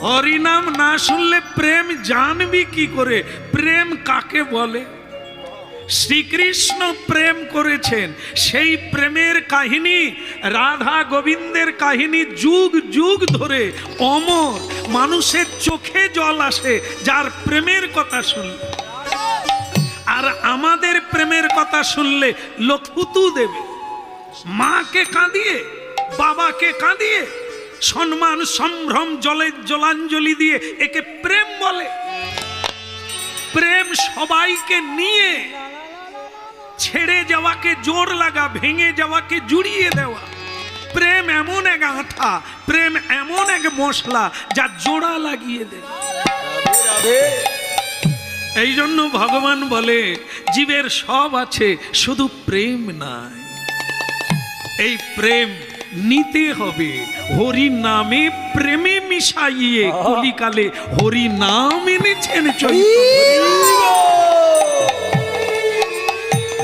হরিনাম না শুনলে প্রেম জানবি কি করে? প্রেম কাকে বলে? শ্রীকৃষ্ণ প্রেম করেছেন, সেই প্রেমের কাহিনী, রাধা গোবিন্দের কাহিনী যুগ যুগ ধরে অমর। মানুষের চোখে জল আসে যার প্রেমের কথা শুনলে। আর আমাদের প্রেমের কথা শুনলে লোক থুতু দেবে। মাকে কাঁদিয়ে, বাবাকে কাঁদিয়ে, সম্মান সম্ভ্রম জলাঞ্জলি দিয়ে একে প্রেম বলে? প্রেম সবাইকে নিয়ে, ছেড়ে যাওয়াকে জোর লাগা, ভেঙে যাওয়াকে জুড়িয়ে দেওয়া। প্রেম এমন এক আঠা, প্রেম এমন এক মশলা যা জোড়া লাগিয়ে দেয়। এই জন্য ভগবান বলে জীবের সব আছে, শুধু প্রেম নাই। এই প্রেম নিতে হবে হরি নামে, প্রেমে মিশাইয়ে কলিকালে হরি নাম এনেছেন চৈতন্য।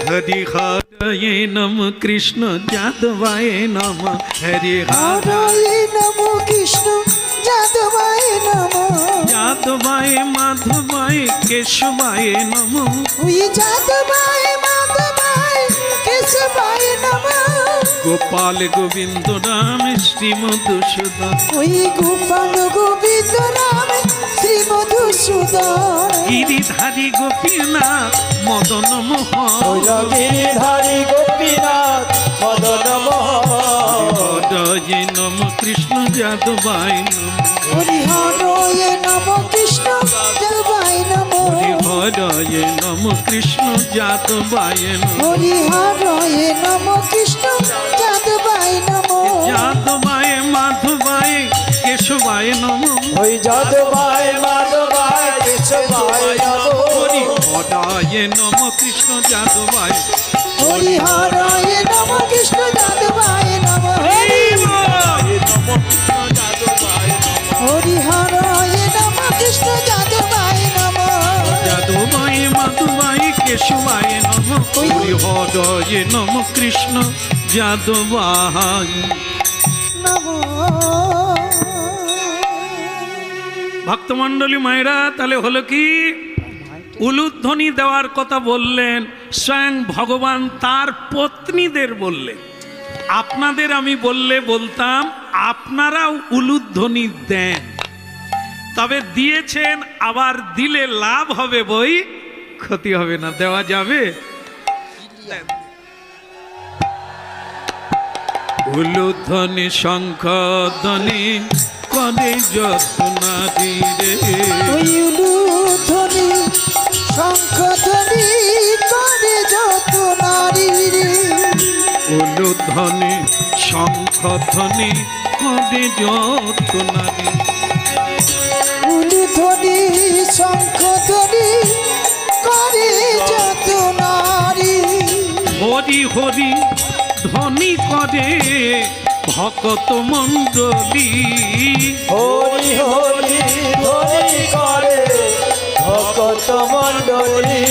হরি হরে নম কৃষ্ণ যাদবায় নম, হরি হরে নম কৃষ্ণ যাদবায় নম, যাদবায় মাধবায় কেশবায় নম, ওই যাদবায় মাধবায় কেশবায় নম, গোপাল গোবিন্দ রাম শ্রী মধুসূদন, ওই গোপাল গোবিন্দ রাম শ্রী মধুসূদন, গিরিধারী গোপীনাথ মদন মোহন, গিরিধারী গোপীনাথ মদন মোহন, হরে নম কৃষ্ণ যাদবায় নম, হরি হরে নম কৃষ্ণ যাদবায় নম, হরে নম কৃষ্ণ যাদবায় নম, হরি হরে নম কৃষ্ণ যাদবায় নম, যাদবায় মাধবায় কেশবায় নম, ওই যাদবায় মাধবায় কেশবায় নম, হরি হরে নম কৃষ্ণ যাদবায়, হরি হরে নম কৃষ্ণ যাদবায় নম, হরি হরে নম কৃষ্ণ যাদবায় নম, যাদবায় মাধবায় কেশবায় নম, হরি হরে নম কৃষ্ণ যাদবায় নম। ভক্তমণ্ডলী মায়েরা, তাহলে হলো কি? উলুধ্বনি দেওয়ার কথা বললেন স্বয়ং ভগবান তার পত্নীদের বললেন। আপনাদের আমি বললে বলতাম আপনারাও উলুধ্বনি দেন, তবে দিয়েছেন, আবার দিলে লাভ হবে বই, ক্ষতি হবে না। দেওয়া যাবে? উলুধ্বনি শঙ্খধ্বনি করে যত নারী রে, ওই উলুধ্বনি শঙ্খধ্বনি করে যত নারী রে, উলুধ্বনি শঙ্খধ্বনি করে যত নারী, উলুধ্বনি শঙ্খধ্বনি করে যত নারী, হরি হরি ধ্বনি করে ভকত মণ্ডলী, হরি হরি হরি করে ভকত মণ্ডলী,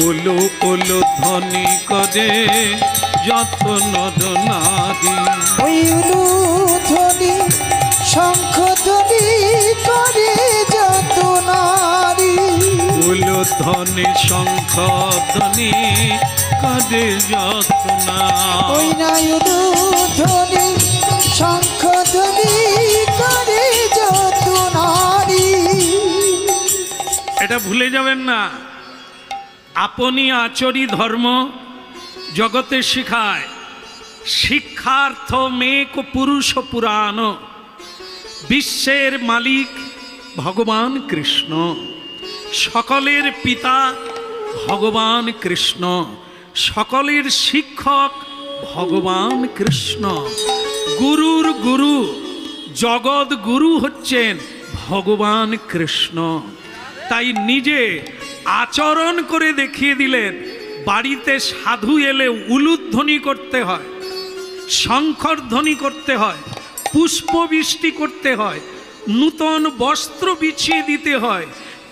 উলু উলু ধ্বনি করে যত নর নারী, ওই উলুধ্বনি শঙ্খধ্বনি করে যত নারী, উলুধ্বনি শঙ্খধ্বনি করে যত ওই নারী, নাই উলুধ্বনি শঙ্খধ্বনি করে যত নারী। এটা ভুলে যাবেন না। আপনি আচরি ধর্ম জগতে শিখায়, শিক্ষার্থ মেক পুরুষ পুরাণ, বিশ্বের মালিক ভগবান কৃষ্ণ, সকলের পিতা ভগবান কৃষ্ণ, সকলের শিক্ষক ভগবান কৃষ্ণ, গুরুর গুরু, জগৎ গুরু হচ্ছেন ভগবান কৃষ্ণ। তাই নিজে আচরণ করে দেখিয়ে দিলেন। বাড়িতে সাধু এলে উলুধ্বনি করতে হয়, শঙ্খধ্বনি করতে হয়, পুষ্পবৃষ্টি করতে হয়, নূতন বস্ত্র বিছিয়ে দিতে হয়,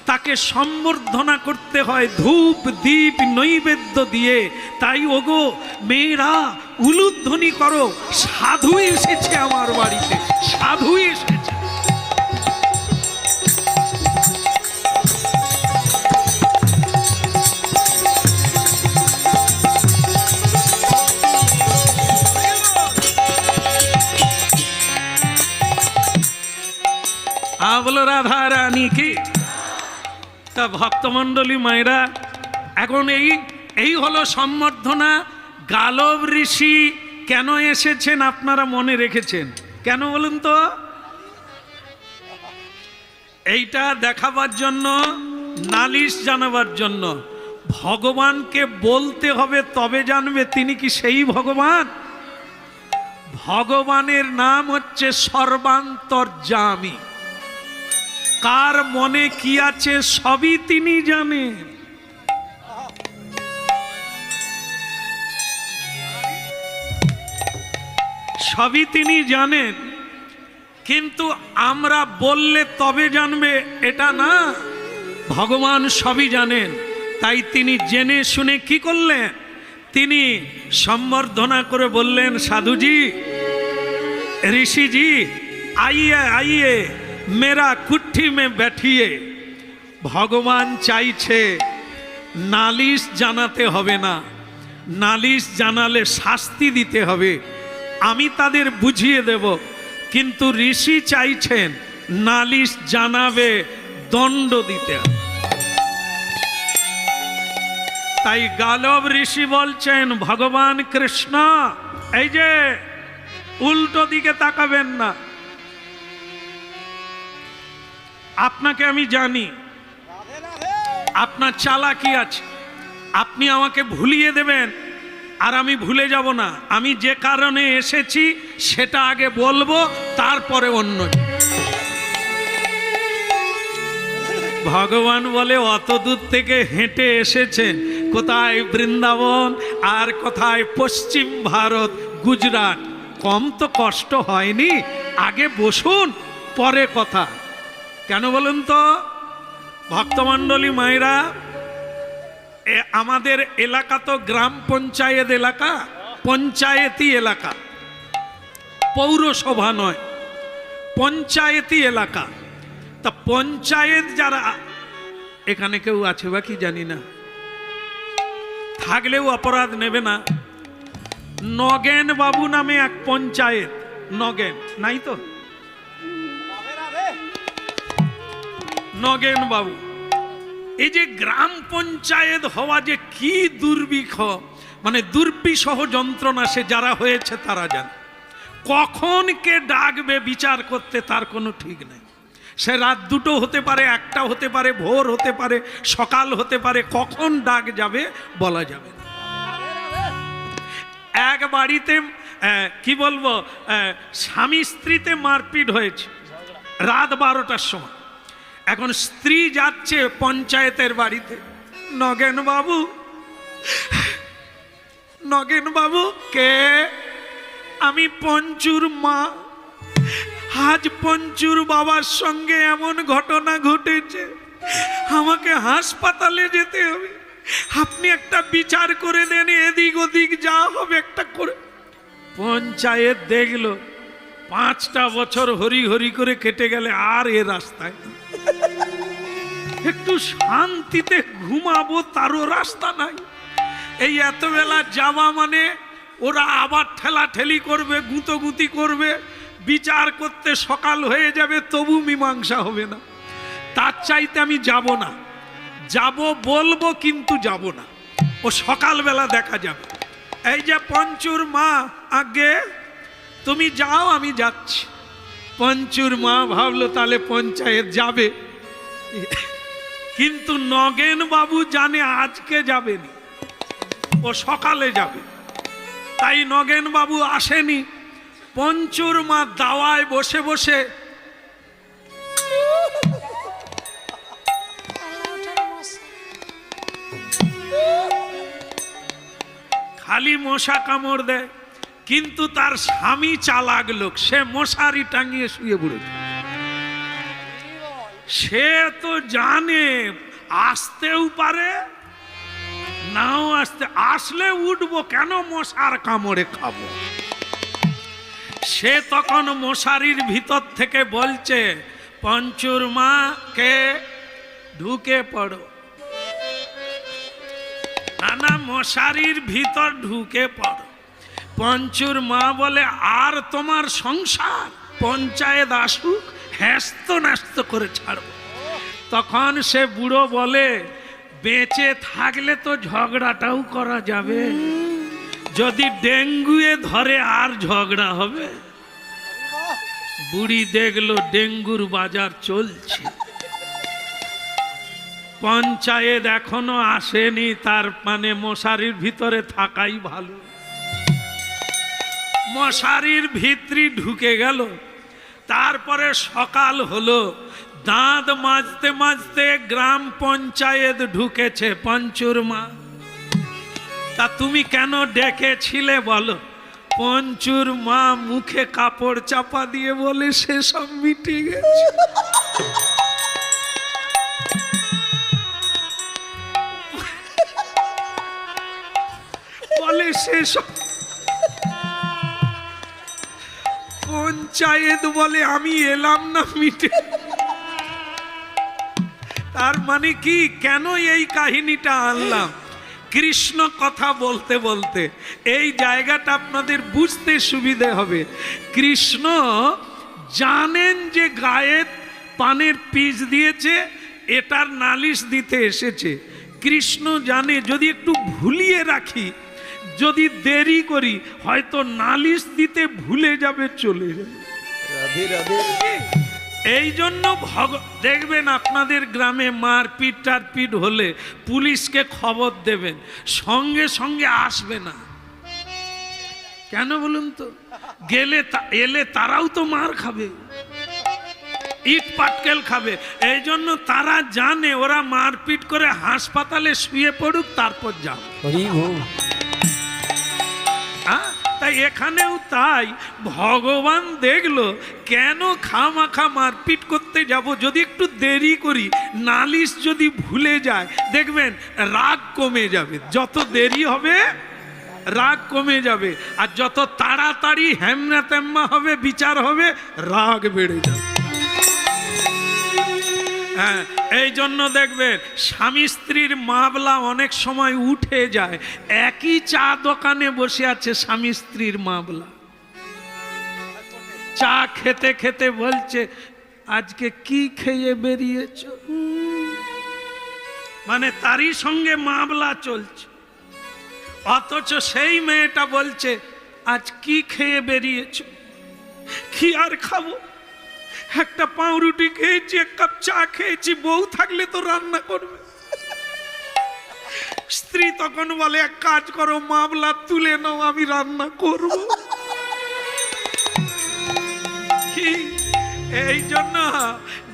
তাকে সম্বর্ধনা করতে হয় ধূপ দীপ নৈবেদ্য দিয়ে। তাই ওগো মেয়েরা উলুধ্বনি করো, সাধু এসেছে আমার বাড়িতে, সাধু এসেছে। বলো রাধা রানী কি। তা ভক্তমণ্ডলী মায়েরা, এখন এই হলো সম্বর্ধনা। গালব ঋষি কেন এসেছেন আপনারা মনে রেখেছেন? কেন বলুন তো? এইটা দেখাবার জন্য, নালিশ জানাবার জন্য। ভগবানকে বলতে হবে তবে জানবে তিনি কি সেই ভগবান। ভগবানের নাম হচ্ছে সর্বান্তর্যামী। কার মনে কি আছে সবই তিনি জানেন। সবই তিনি জানেন, কিন্তু আমরা বললে তবে জানবে এটা না। ভগবান সবই জানেন, তাই তিনি জেনে শুনে কি করলেন? তিনি সম্বর্ধনা করে বললেন, সাধুজি, ऋषि जी आइए आइए मेरा कुट्ठी में बैठिए। ভগবান চাইছে নালিশ জানাতে হবে না, নালিশ জানালে শাস্তি দিতে হবে, আমি তাদের বুঝিয়ে দেব। কিন্তু ঋষি চাইছেন নালিশ জানাবে, দণ্ড দিতে হবে। তাই গালব ঋষি বলছেন, ভগবান কৃষ্ণ, এই যে উল্টো দিকে তাকাবেন না। আপনাকে আমি জানি, আপনার চালাকি আছে, আপনি আমাকে ভুলিয়ে দেবেন আর আমি ভুলে যাব না। আমি যে কারণে এসেছি সেটা আগে বলবো, তারপরে অন্য। ভগবান বলে, অত দূর থেকে হেঁটে এসেছেন, কোথায় বৃন্দাবন আর কোথায় পশ্চিম ভারত, গুজরাট, কম তো কষ্ট হয়নি, আগে বসুন পরে কথা। কেন বলুন তো ভক্তমণ্ডলী মায়েরা, আমাদের এলাকা তো গ্রাম পঞ্চায়েত এলাকা, পঞ্চায়েতি এলাকা, পৌরসভা নয়, পঞ্চায়েতি এলাকা। তা পঞ্চায়েত যারা, এখানে কেউ আছে বা কি জানি না, থাকলেও অপরাধ নেবে না। নগেন বাবু নামে এক পঞ্চায়েত, নগেন নাই তো, নগেন বাবু, এই যে গ্রাম পঞ্চায়েত হওয়া যে কি দুর্বিষ, মানে দুর্বিষহ যন্ত্রণা, সে যারা হয়েছে তারা জানে। কখন কে ডাকবে বিচার করতে তার কোনো ঠিক নেই। সে রাত 2টো হতে পারে, 1টা হতে পারে, ভোর হতে পারে, সকাল হতে পারে, কখন ডাক যাবে বলা যাবে না। এক বাড়িতে কি বলবো, স্বামী স্ত্রীতে মারপিট হয়েছে রাত 12টার সময়। এখন স্ত্রী যাচ্ছে পঞ্চায়েতের বাড়িতে, নগেন বাবু, নগেন বাবু কে? আমি পঞ্চুর মা, আজ পঞ্চুর বাবার সঙ্গে এমন ঘটনা ঘটেছে, আমাকে হাসপাতালে যেতে হবে, আপনি একটা বিচার করে দেন, এদিক ওদিক যা হবে একটা করে। পঞ্চায়েত দেখলো 5টা বছর হরি হরি করে কেটে গেলে আর এ রাস্তায় একটু শান্তিতে ঘুমাবো তারও রাস্তা নাই। এই এত বেলা যাওয়া মানে ওরা আবার ঠেলাঠেলি করবে, গুঁতোগুঁতি করবে, বিচার করতে সকাল হয়ে যাবে, তবু মীমাংসা হবে না। তার চাইতে আমি যাব না, যাব বলবো কিন্তু যাব না, ও সকালবেলা দেখা যাবে। এই যে পঞ্চুর মা, আগে তুমি যাও আমি যাচ্ছি। পঞ্চুর মা ভাবলো তাহলে পঞ্চায়েত যাবে, কিন্তু নগেন বাবু জানে আজকে যাবেনি, ও সকালে যাবে। তাই নগেন বাবু আসেনি। পঞ্চুর মা দাওয়ায় বসে বসে খালি মশা কামড় দেয়, কিন্তু তার স্বামী চালাক লোক, সে মশারি টাঙিয়ে শুয়ে পড়েছে। সে তো জানে আসতেও পারে নাও আসতে, আসলে উঠবো কেন, মশার কামড়ে খাবো। সে তখন মশারির ভিতর থেকে বলছে, পঞ্চুর মা কে, ঢুকে পড়ো। না, মশারির ভিতর ঢুকে পড়ো। পঞ্চুর মা বলে, আর তোমার সংসার, পঞ্চায়েত আসুক হ্যাস্ত ন্যাস্ত করে ছাড়ব। তখন সে বুড়ো বলে, বেঁচে থাকলে তো ঝগড়াটাও করা যাবে, যদি ডেঙ্গুয়ে ধরে আর ঝগড়া হবে। বুড়ি দেখলো ডেঙ্গুর বাজার চলছে, পঞ্চায়েত এখনো আসেনি, তার মানে মশারির ভিতরে থাকাই ভালো। মশারির ভিতরে ঢুকে গেল। তারপরে সকাল হলো, দাঁত মাজতে মাজতে গ্রাম পঞ্চায়েত ঢুকেছে পঞ্চুর মা। তা তুমি কেন ডেকেছিলে বলো? পঞ্চুর মা মুখে কাপড় চাপা দিয়ে বলে, সেসব মিটে গেছে। বলে সেসব, পঞ্চায়েত বলে আমি এলাম না মিটে। তার মানে কি, কেন এই কাহিনীটা আনলাম? কৃষ্ণ কথা বলতে বলতে এই জায়গাটা আপনাদের বুঝতে সুবিধে হবে। কৃষ্ণ জানেন যে গায়ে পানের পিচ দিয়েছে, এটার নালিশ দিতে এসেছে। কৃষ্ণ জানে যদি একটু ভুলিয়ে রাখি, যদি দেরি করি, হয়তো নালিশ দিতে ভুলে যাবে, চলে যাবে। রাধে রাধে। এই জন্য দেখবেন আপনাদের গ্রামে মারপিট টারপিট হলে পুলিশকে খবর দেবেন, সঙ্গে সঙ্গে আসবে না। কেন বলুন তো? এলে তারাও তো মার খাবে, ইট পাটকেল খাবে। এই জন্য তারা জানে ওরা মারপিট করে হাসপাতালে শুয়ে পড়ুক, তারপর যাবে। তাই এখানেও তাই ভগবান দেখলো, কেন খামাখা মারপিট করতে যাব, যদি একটু দেরি করি, নালিশ যদি ভুলে যায়, দেখবেন রাগ কমে যাবে। যত দেরি হবে রাগ কমে যাবে, আর যত তাড়াতাড়ি হেমনা তেম্মা হবে, বিচার হবে, রাগ বেড়ে যাবে। হ্যাঁ, এই জন্য দেখবেন স্বামী স্ত্রীর মামলা অনেক সময় উঠে যায়। একই চা দোকানে বসে আছে স্বামী স্ত্রীর মামলা, চা খেতে খেতে বলছে, আজকে কি খেয়ে বেরিয়েছ? মানে তারই সঙ্গে মামলা চলছে, অথচ সেই মেয়েটা বলছে, আজ কি খেয়ে বেরিয়েছ? কি আর খাবো, একটা পাউরুটি খেয়েছি, এক কাপ চা খেয়েছি, বউ থাকলে তো রান্না করবে। স্ত্রী তখন বলে, এক কাজ করো, মামলা তুলে নাও, আমি রান্না করব। এই জন্য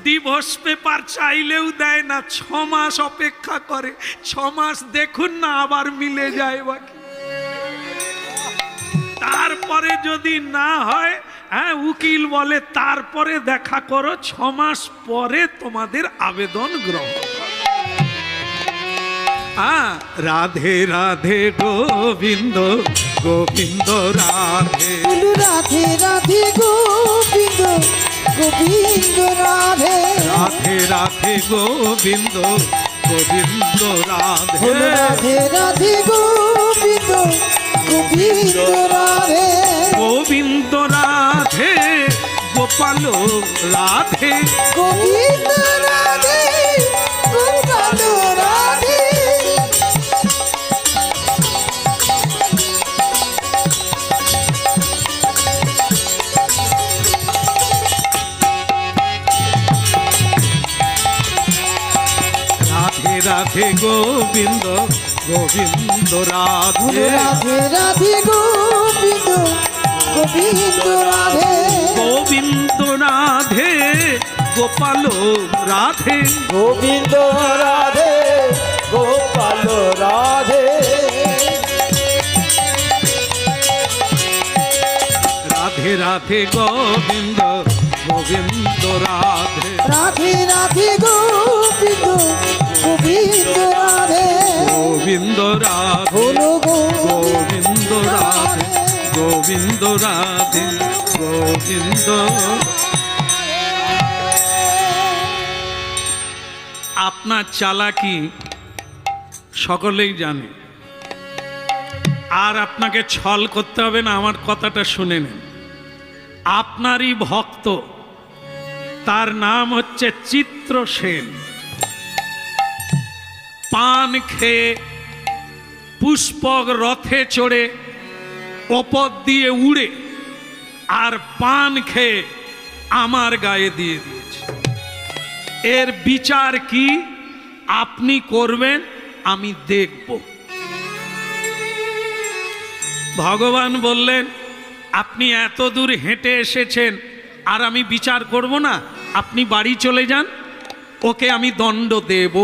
ডিভোর্স পেপার চাইলেও দেয় না, 6 মাস অপেক্ষা করে। 6 মাস দেখুন না, আবার মিলে যায় বাকি। তারপরে যদি না হয়, হ্যাঁ, উকিল বলে তারপরে দেখা করো, 6 মাস পরে তোমাদের আবেদন গ্রহণ। রাধে রাধে গোবিন্দ গোবিন্দ রাধে, রাধে রাধে গোবিন্দ গোবিন্দ রাধে, রাধে রাধে গোবিন্দ গোবিন্দ রাধে, রাধে রাধে গোবিন্দ গোবিন্দ রাধে, গোবিন্দ রাধে গোপাল রাধে, গোবিন্দ রাধে গোপাল রাধে। রাধে রাধে গোবিন্দ গোবিন্দ রাধে, রাধে রাধে গোবিন্দ গোবিন্দ রাধে, গোবিন্দ রাধে গোপাল রাধে, গোবিন্দ রাধে গোপাল রাধে, রাধে রাধে গোবিন্দ গোবিন্দ রাধে, রাধে রাধে গোবিন্দ গোবিন্দ রাধে, গোবিন্দ রাধে হলো গোবিন্দ রাধে, গোবিন্দ রাধে গোবিন্দ। আপনার চালাকি সকলেই জানে, আর আপনাকে ছল করতে হবে না। আমার কথাটা শুনে নেন, আপনারই ভক্ত, তার নাম হচ্ছে চিত্রসেন। পান খেয়ে পুষ্পক রথে চড়ে ওপর দিয়ে উড়ে আর পান খেয়ে আমার গায়ে দিয়ে দিয়েছে। এর বিচার কি আপনি করবেন, আমি দেখব। ভগবান বললেন, আপনি এত দূর হেঁটে এসেছেন আর আমি বিচার করব না, আপনি বাড়ি চলে যান, ওকে আমি দণ্ড দেব,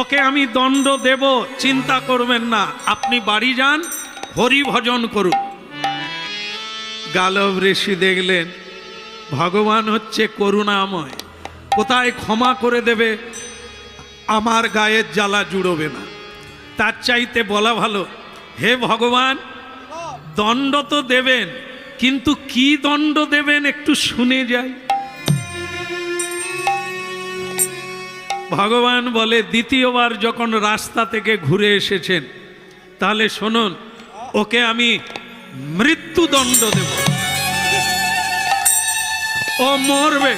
ওকে আমি দণ্ড দেব, চিন্তা করবেন না, আপনি বাড়ি যান, হরি ভজন করুন। গালব ঋষি দেখলেন ভগবান হচ্ছে করুণাময়, কোথায় ক্ষমা করে দেবে, আমার গায়ের জ্বালা জুড়বে না। তার চাইতে বলা ভালো, হে ভগবান দণ্ড তো দেবেন, কিন্তু কি দণ্ড দেবেন একটু শুনে যাই। ভগবান বলে, দ্বিতীয়বার যখন রাস্তা থেকে ঘুরে এসেছেন, তাহলে শুনুন, ওকে আমি মৃত্যুদণ্ড দেব, ও মরবে।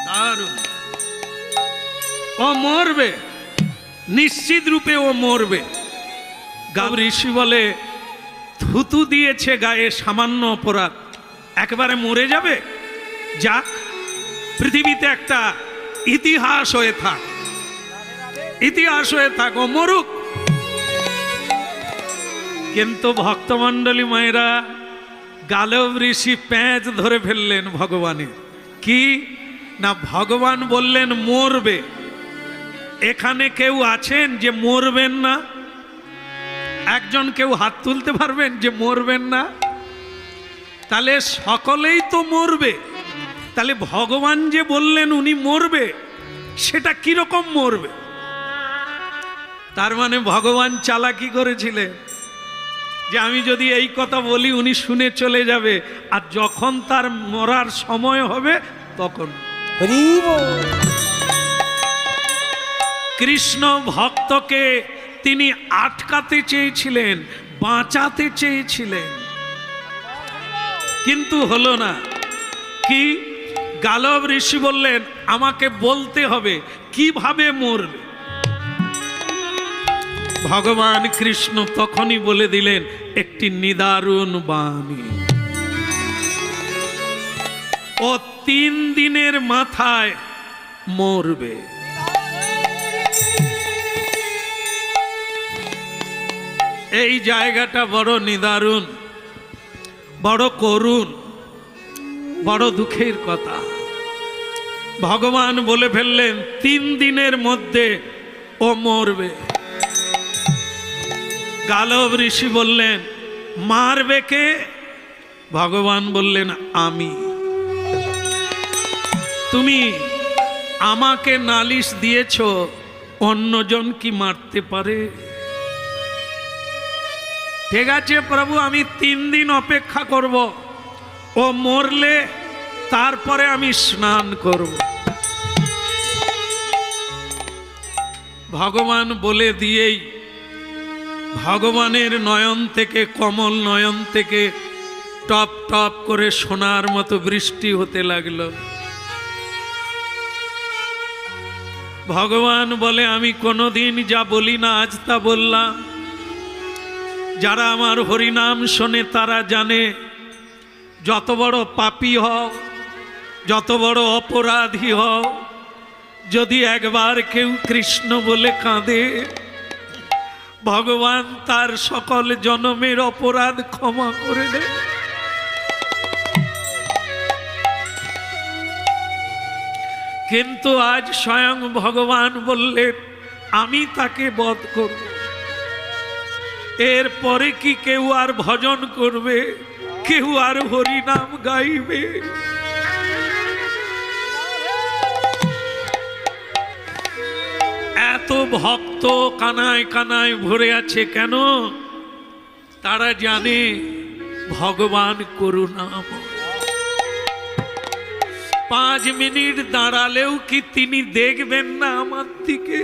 দারুণ, ও মরবে, নিশ্চিত রূপে ও মরবে। গাব ঋষি বলে, থুতু দিয়েছে গায়ে, সামান্য অপরাধ, একেবারে মরে যাবে, যাক পৃথিবীতে একটা ইতিহাস হয়ে থাক, ইতিহাস হয়ে থাক, ও মরুক। কিন্তু ভক্তমণ্ডলী মায়েরা, গালব ঋষি প্যাঁচ ধরে ফেললেন ভগবানের। কি না, ভগবান বললেন মরবে, এখানে কেউ আছেন যে মরবেন না? একজন কেউ হাত তুলতে পারবেন যে মরবেন না? তাহলে সকলেই তো মরবে, তাহলে ভগবান যে বললেন উনি মরবে, সেটা কিরকম মরবে? তার মানে ভগবান চালাকি করেছিলেন যে আমি যদি এই কথা বলি উনি শুনে চলে যাবে, আর যখন তার মরার সময় হবে তখন। কৃষ্ণ ভক্তকে তিনি আটকাতে চেয়েছিলেন, বাঁচাতে চেয়েছিলেন, কিন্তু হলো না। কি? গালব ঋষি বললেন আমাকে বলতে হবে কিভাবে মরবে। ভগবান কৃষ্ণ তখনই বলে দিলেন একটি নিদারুণ বাণী। ও 3 দিনের মাথায় মরবে। এই জায়গাটা বড় নিদারুণ, বড় করুণ, বড় দুঃখের কথা। ভগবান বলে ফেললেন 3 দিনের মধ্যে ও মরবে। গালব ঋষি বললেন মারবে কে? ভগবান বললেন আমি। তুমি আমাকে নালিশ দিয়েছ, অন্যজন কি মারতে পারে? ঠিক আছে প্রভু, আমি 3 দিন অপেক্ষা করব, ও মরলে তারপরে আমি স্নান করব। ভগবান বলে দিয়েই ভগবানের নয়ন থেকে, কমল নয়ন থেকে টপ টপ করে সোনার মতো বৃষ্টি হতে লাগলো। ভগবান বলে আমি কোনোদিন যা বলি না আজ তা বললাম। যারা আমার হরিনাম শোনে তারা জানে, যত বড় পাপী হও, যত বড় অপরাধী হও, যদি একবার কেউ কৃষ্ণ বলে কাঁদে, ভগবান তার সকল জনমের অপরাধ ক্ষমা করে দেয়। কিন্তু আজ স্বয়ং ভগবান বললেন আমি তাকে বধ করব। এরপরে কি কেউ আর ভজন করবে? কেউ আর হরিনাম গাইবে? এত ভক্ত কানায় কানায় ভরে আছে কেন? তারা জানে ভগবান করুণাময়। 5 মিনিট দাঁড়ালেও কি তিনি দেখবেন না আমার দিকে?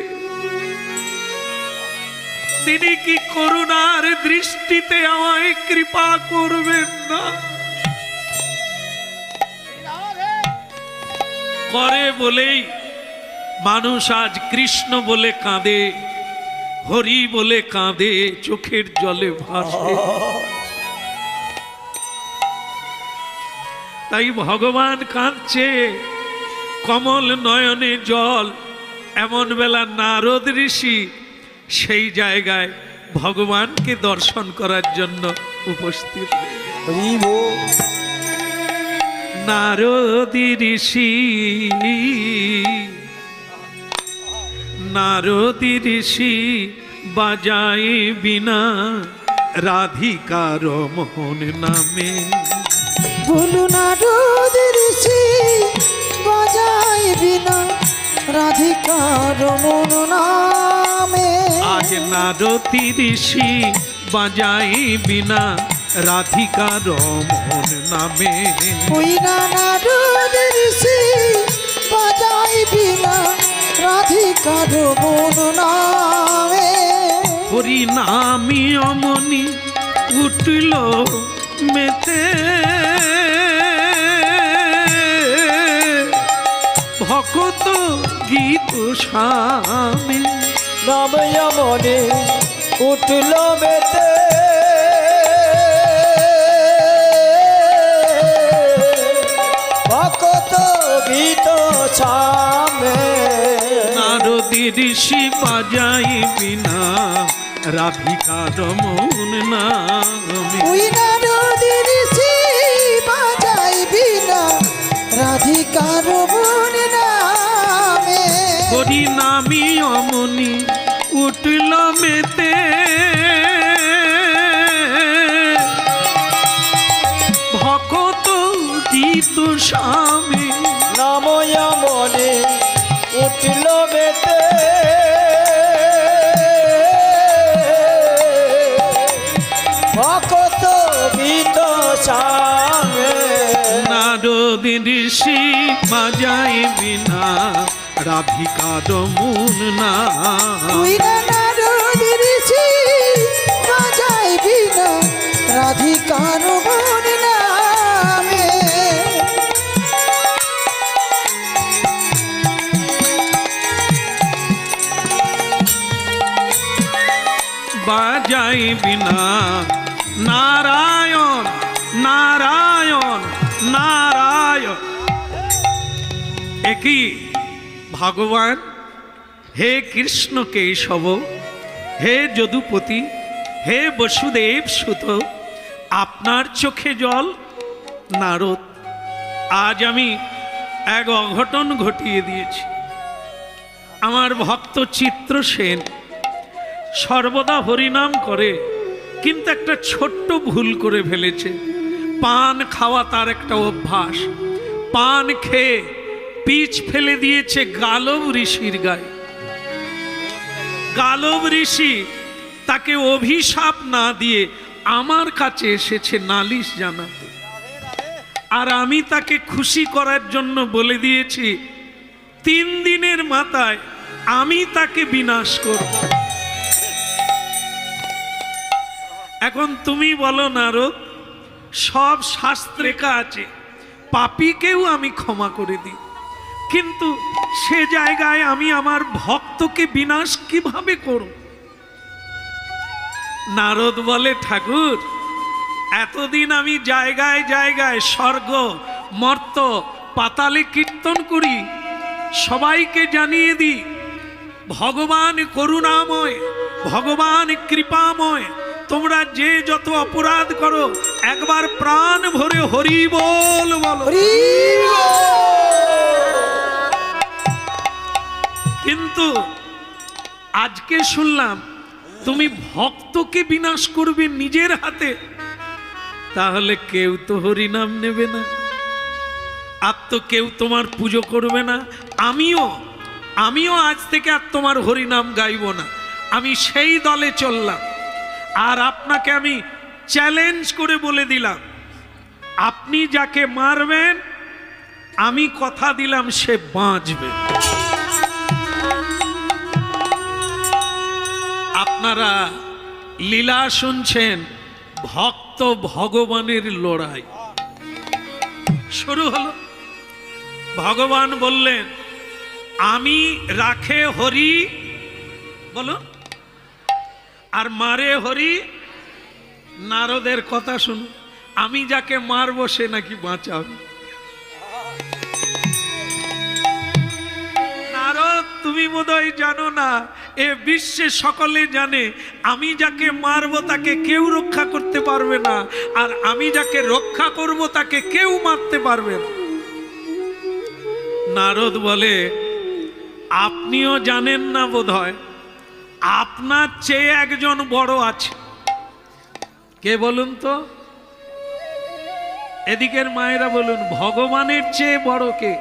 তিনি কি করুণার দৃষ্টিতে আমায় কৃপা করবেন না? করে বলেই মানুষ আজ কৃষ্ণ বলে কাঁদে, হরি বলে কাঁদে, চোখের জলে ভাসে। তাই ভগবান কাঁদছে, কমল নয়নে জল। এমন বেলা নারদ ঋষি সেই জায়গায় ভগবানকে দর্শন করার জন্য উপস্থিত। হরি বল। নারদ ঋষি, নারদ ঋষি বাজায় বিনা রাধিকার মোহন নামে। বলু নারদ ঋষি বাজায় বিনা রাধিকার মন নামে। আজ নারদ ঋষি বাজায় বিনা রাধিকার মোহন নামে। ওই না নারদ ঋষি বাজায় বিনা রাধিকার মন নামে। হরি নামি অমনি উঠল মেতে, ভকত গীত স্বামী। নাময়া মনে উঠল বেতে, ভকত গীত ছামে। নারদী ঋষি বাজাই বিনা রাধিকার মন নামে। ওই নারদ ঋষি বাজায় বিনা রাধিকার মন নামে। হরি নামি অমনি উঠল মেতে, ভকত গীত স্বামী। নাময়া মনে উঠল বেতে, ভকত গীত ছামে। নারদ ঋষি বাজাই বিনা রাধিকার মন নামে। ওই না নারদ ঋষি বাজায় বিনা রাধিকার মন নামে। বাজাই বিনা নারায়ণ নারায়ণ নারায়ণ। একই ভগবান, হে কৃষ্ণ কেশব, হে যদুপতি, হে বসুদেব সুত, আপনার চোখে জল। নারদ, আজ আমি এক অঘটন ঘটিয়ে দিয়েছি। আমার ভক্ত চিত্রসেন সর্বদা হরিনাম করে, কিন্তু একটা ছোট্ট ভুল করে ফেলেছে। পান খাওয়া তার একটা অভ্যাস। পান খেয়ে পিচ ফেলে দিয়েছে গালব ঋষির গায়ে। গালব ঋষি তাকে অভিশাপ না দিয়ে আমার কাছে এসেছে নালিশ জানাতে। আর আমি তাকে খুশি করার জন্য বলে দিয়েছি 3 দিনের মাথায় আমি তাকে বিনাশ করব। এখন তুমি বলো নারদ, সব শাস্ত্রে লেখা আছে পাপীকেও আমি ক্ষমা করে দিই, কিন্তু সে জায়গায় আমি আমার ভক্তকে বিনাশ কিভাবে করব? নারদ বলে, ঠাকুর, এতদিন আমি জায়গায় জায়গায় স্বর্গ মর্ত পাতালে কীর্তন করি, সবাইকে জানিয়ে দিই ভগবান করুণাময়, ভগবান কৃপাময়। তোমরা যে যত অপরাধ করো একবার প্রাণ ভরে হরি বল বলো। কিন্তু আজকে শুনলাম তুমি ভক্তকে বিনাশ করবে নিজের হাতে, তাহলে কেউ তো হরিনাম নেবে না, আর তো কেউ তোমার পুজো করবে না। আমিও আজ থেকে আর তোমার হরিনাম গাইব না। আমি সেই দলে চললাম। আর আপনাকে আমি চ্যালেঞ্জ করে বলে দিলাম, আপনি যাকে মারবেন আমি কথা দিলাম সে বাঁচবে। আপনারা লীলা শুনছেন, ভক্ত ভগবানের লড়াই শুরু হলো। ভগবান বললেন, আমি রাখে হরি, বলো, আর মারে হরি। নারদের কথা শুনুন, আমি যাকে মারবো সে নাকি বাঁচাবে। নারদ, তুমি বোধহয় জানো না, এ বিশ্বে সকলে জানে আমি যাকে মারবো তাকে কেউ রক্ষা করতে পারবে না, আর আমি যাকে রক্ষা করব তাকে কেউ মারতে পারবে না। নারদ বলে, আপনিও জানেন না বোধহয়, আপনার চেয়ে একজন বড় আছে। কে বলুন তো? এদিকের মায়েরা বলুন, ভগবানের চেয়ে বড় কে?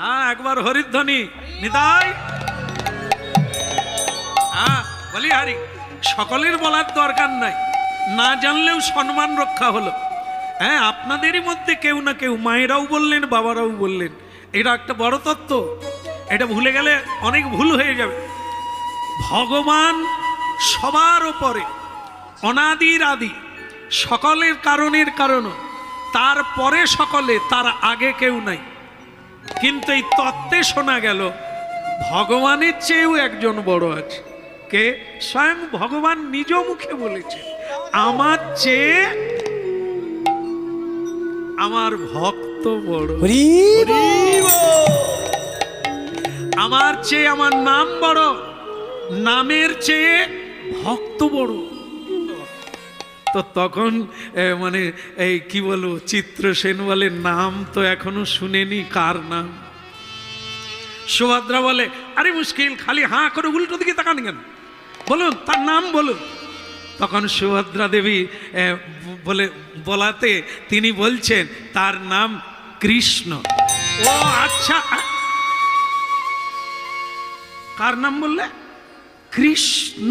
হ্যাঁ, একবার হরিধ্বনি নিতাই। হ্যাঁ, বলি হারি। সকলের বলার দরকার নাই, না জানলেও সম্মান রক্ষা হলো। হ্যাঁ, আপনাদেরই মধ্যে কেউ না কেউ, মায়েরাও বললেন, বাবারাও বললেন, এটা একটা বড় তত্ত্ব। এটা ভুলে গেলে অনেক ভুল হয়ে যাবে। ভগবান সবার উপরে, অনাদির আদি, সকলের কারণের কারণ, তারপরে সকলে, তার আগে কেউ নাই। কিন্তু এই তত্ত্বে শোনা গেল ভগবানের চেয়েও একজন বড় আছে। কে? স্বয়ং ভগবান নিজ মুখে বলেছে, আমার চেয়ে আমার ভক্ত বড়, আমার চেয়ে আমার নাম বড়, নামের চেয়ে ভক্ত বড়। তো তখন মানে এই কি বলবো, চিত্রসেন বলে, নাম তো এখনো শুনেনি, কার নাম? সুভদ্রা বলে, আরে মুশকিল, খালি হাঁ করে উল্টো দিকে তাকান কেন, বলুন তার নাম বলুন। তখন সুভদ্রা দেবী বলে বলাতে তিনি বলছেন, তার নাম কৃষ্ণ। ও আচ্ছা, কার নাম বললে? কৃষ্ণ।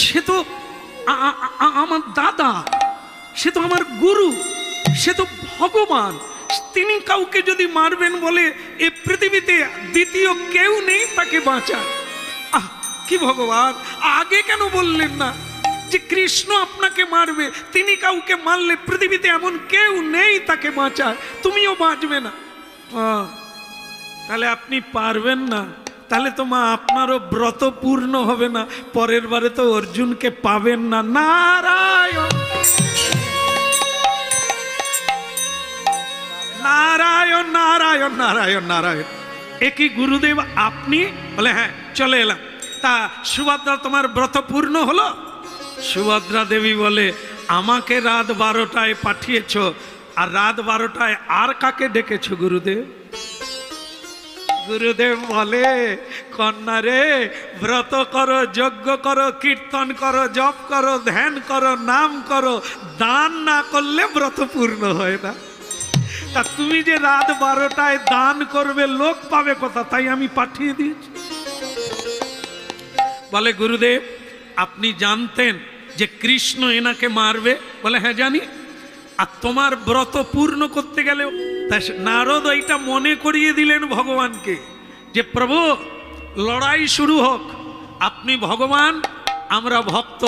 সে তো আমার দাদা, সে তো আমার গুরু, সে তো ভগবান। তিনি কাউকে যদি মারবেন বলে এ পৃথিবীতে দ্বিতীয় কেউ নেই তাকে বাঁচায়। আহ, কি ভগবান, আগে কেন বললেন না যে কৃষ্ণ আপনাকে মারবে? তিনি কাউকে মারলে পৃথিবীতে এমন কেউ নেই তাকে বাঁচায়, তুমিও বাঁচবে না। তাহলে আপনি পারবেন না, তাহলে তো মা আপনারও ব্রত পূর্ণ হবে না, পরের বারে তো অর্জুনকে পাবেন না। নারায়ণ নারায়ণ নারায়ণ নারায়ণ নারায়ণ। একই গুরুদেব আপনি? বলে হ্যাঁ, চলে এলাম। তা সুভদ্রা, তোমার ব্রত পূর্ণ হলো? সুভদ্রা দেবী বলে, আমাকে রাত 12টায় পাঠিয়েছ, আর রাত 12টায় আর কাকে ডেকেছ গুরুদেব? গুরুদেব বলে, কন্যা রে, ব্রত করো, যজ্ঞ করো, কীর্তন করো, জপ করো, ধ্যান করো, নাম করো, দান না করলে ব্রত পূর্ণ হয় না। তা তুমি যে রাত 12টায় দান করবে, লোক পাবে কোথা? তাই আমি পাঠিয়ে দিয়েছি। বলে, গুরুদেব আপনি জানতেন যে কৃষ্ণ এনাকে মারবে? বলে হ্যাঁ জানি। আর তোমার ব্রত পূর্ণ করতে গেলে, নারদ এইটা মনে করিয়ে দিলেন ভগবানকে যে প্রভু, লড়াই শুরু হোক, আপনি ভগবান, আমরা ভক্ত,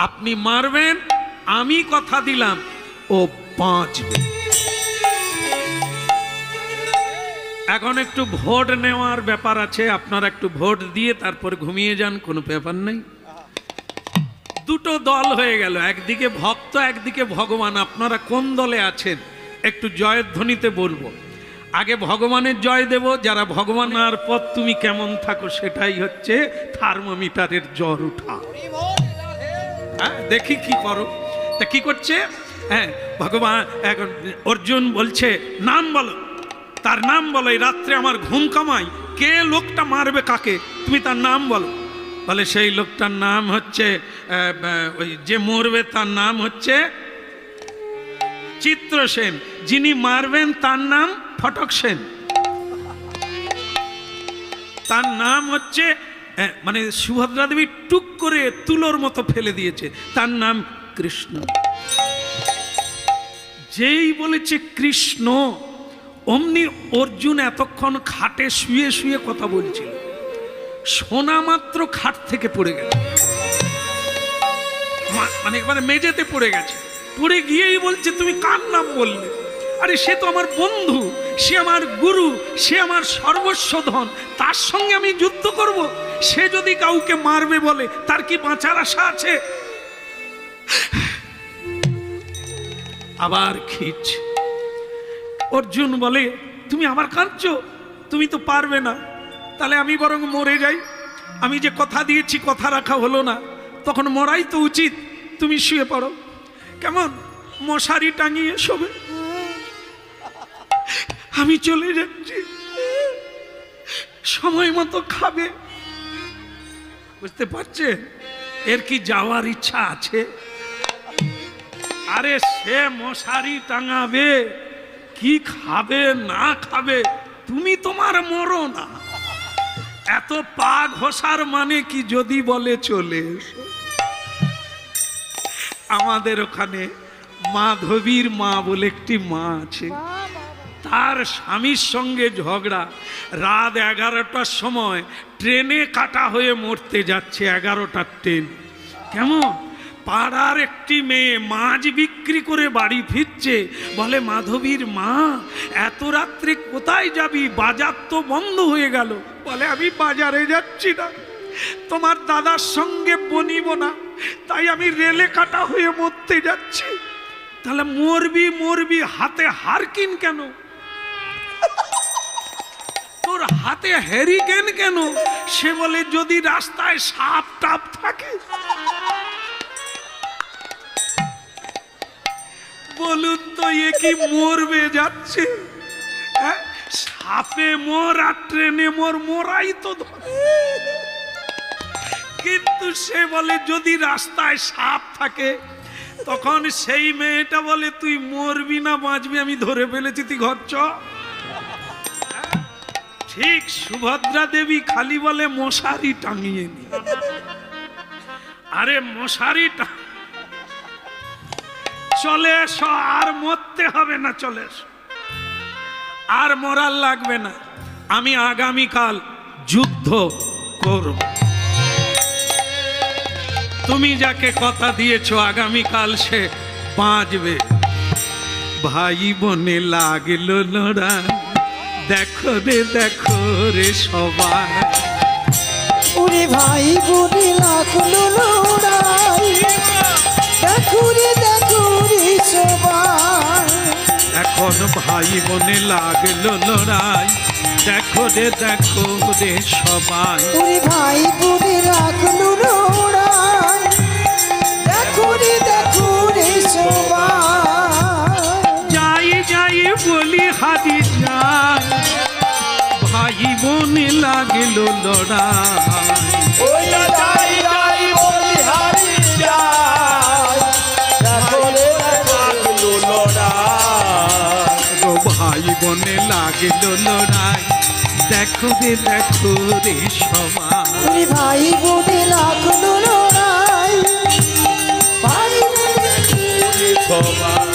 আপনি মারবেন, আমি কথা দিলাম ও বাঁচবে। এখন একটু ভোট নেওয়ার ব্যাপার আছে, আপনারা একটু ভোট দিয়ে তারপর ঘুমিয়ে যান, কোনো ব্যাপার নেই। দুটো দল হয়ে গেল, একদিকে ভক্ত, একদিকে ভগবান। আপনারা কোন দলে আছেন একটু জয়ধ্বনিতে বলবো। আগে ভগবানের জয় দেব, যারা ভগবান আর পর তুমি কেমন থাকো সেটাই হচ্ছে থার্মোমিটারের জ্বর উঠা। হ্যাঁ, দেখি কি করো। তা কি করছে? হ্যাঁ, ভগবান এখন অর্জুন বলছে, নাম বলো, তার নাম বলো, এই রাত্রে আমার ঘুম কামাই, কে লোকটা মারবে কাকে, তুমি তার নাম বলো। বলে, সেই লোকটার নাম হচ্ছে, ওই যে মরবে তার নাম হচ্ছে চিত্রসেন, যিনি মারবেন তার নাম ফটক সেন। তার নাম হচ্ছে, মানে সুভদ্রা দেবী টুক করে তুলোর মতো ফেলে দিয়েছে, তার নাম কৃষ্ণ। যেই বলেছে কৃষ্ণ, অমনি অর্জুন এতক্ষণ খাটে শুয়ে শুয়ে কথা বলছিল। শোনা মাত্র খাট থেকে পড়ে গেছে, মানে একবারে মেঝেতে পড়ে গেছে। পড়ে গিয়েই বলছে তুমি কার নাম বললে? আরে সে তো আমার বন্ধু, সে আমার গুরু, সে আমার সর্বস্ব ধন, তার সঙ্গে আমি যুদ্ধ করব? সে যদি কাউকে মারবে বলে তার কি বাঁচার আশা আছে? আবার খিচ। অর্জুন বলে তুমি আবার কাঁদছো, তুমি তো পারবে না, তাহলে আমি বরং মরে যাই। আমি যে কথা দিয়েছি কথা রাখা হলো না, তখন মরাই তো উচিত। তুমি শুয়ে পড়ো। কেমন? মশারি টাঙিয়ে শোবে। আমি চলে যাচ্ছি, সময় মতো খাবে। বুঝতে পারছে এর কি যাওয়ার ইচ্ছা আছে? আরে সে মশারি টাঙাবে, কি খাবে না খাবে তুমি তোমার মরো না। এত পা ঘষার মানে কি? যদি বলে চলে এসো। আমাদের ওখানে মাধবীর মা বলে একটি মা আছে, তার স্বামীর সঙ্গে ঝগড়া। রাত 11টার সময় ট্রেনে কাটা হয়ে মরতে যাচ্ছে, 11টার ট্রেন। কেমন? পাড়ার একটি মেয়ে মাছ বিক্রি করে বাড়ি ফিরছে, বলে মাধবীর মা এত রাত্রে কোথায় যাবি? বাজার তো বন্ধ হয়ে গেল। বলে আমি বাজারে যাচ্ছি না, তোমার দাদার সঙ্গে বনিব না, তাই আমি রেলে কাটা হয়ে মরতে যাচ্ছি। তাহলে মরবি মরবি, হাতে হারকিন কেন? তোর হাতে হ্যারিকেন কেন? সে বলে যদি রাস্তায় সাপ টাপ থাকে। বলুন তো এ কি মরবে যাচ্ছে? সাপে মোর আর ট্রেনে মোর, মোরাই তো ধরে। কিন্তু সে বলে যদি রাস্তায় সাপ থাকে। তখন সেই মেয়েটা বলে তুই মরবি না বাঁচবি আমি ধরে ফেলেছি, তুই ঘর চ। ঠিক সুভদ্রা দেবী খালি বলে মশারি টাঙিয়ে নি। আরে মশারি চলে এসো, আর মরতে হবে না, চলে এসো, আর মরার লাগবে না। আমি আগামীকাল যুদ্ধ করব। তুমি যাকে কথা দিয়েছো আগামীকাল সে বাঁচবে। ভাই বনে লাগলো লড়াই, দেখো রে সবাই। ওরে ভাই বোনে লাগলো লড়াই, দেখো রে সবাই। এখন ভাই বনে লাগলো লড়াই, দেখো রে সবাই। ওরে ভাই বোনে লাগলো লড়াই, দেখো রে সবাই। যাই বলি হারি যাই, ভাই বনে লাগলো লড়াই। ভাই বনে লাগলো লড়াই, দেখো রে সবাই। ওরে ভাই বোনে লাগলো লড়াই, ভাই বোনে সবাই।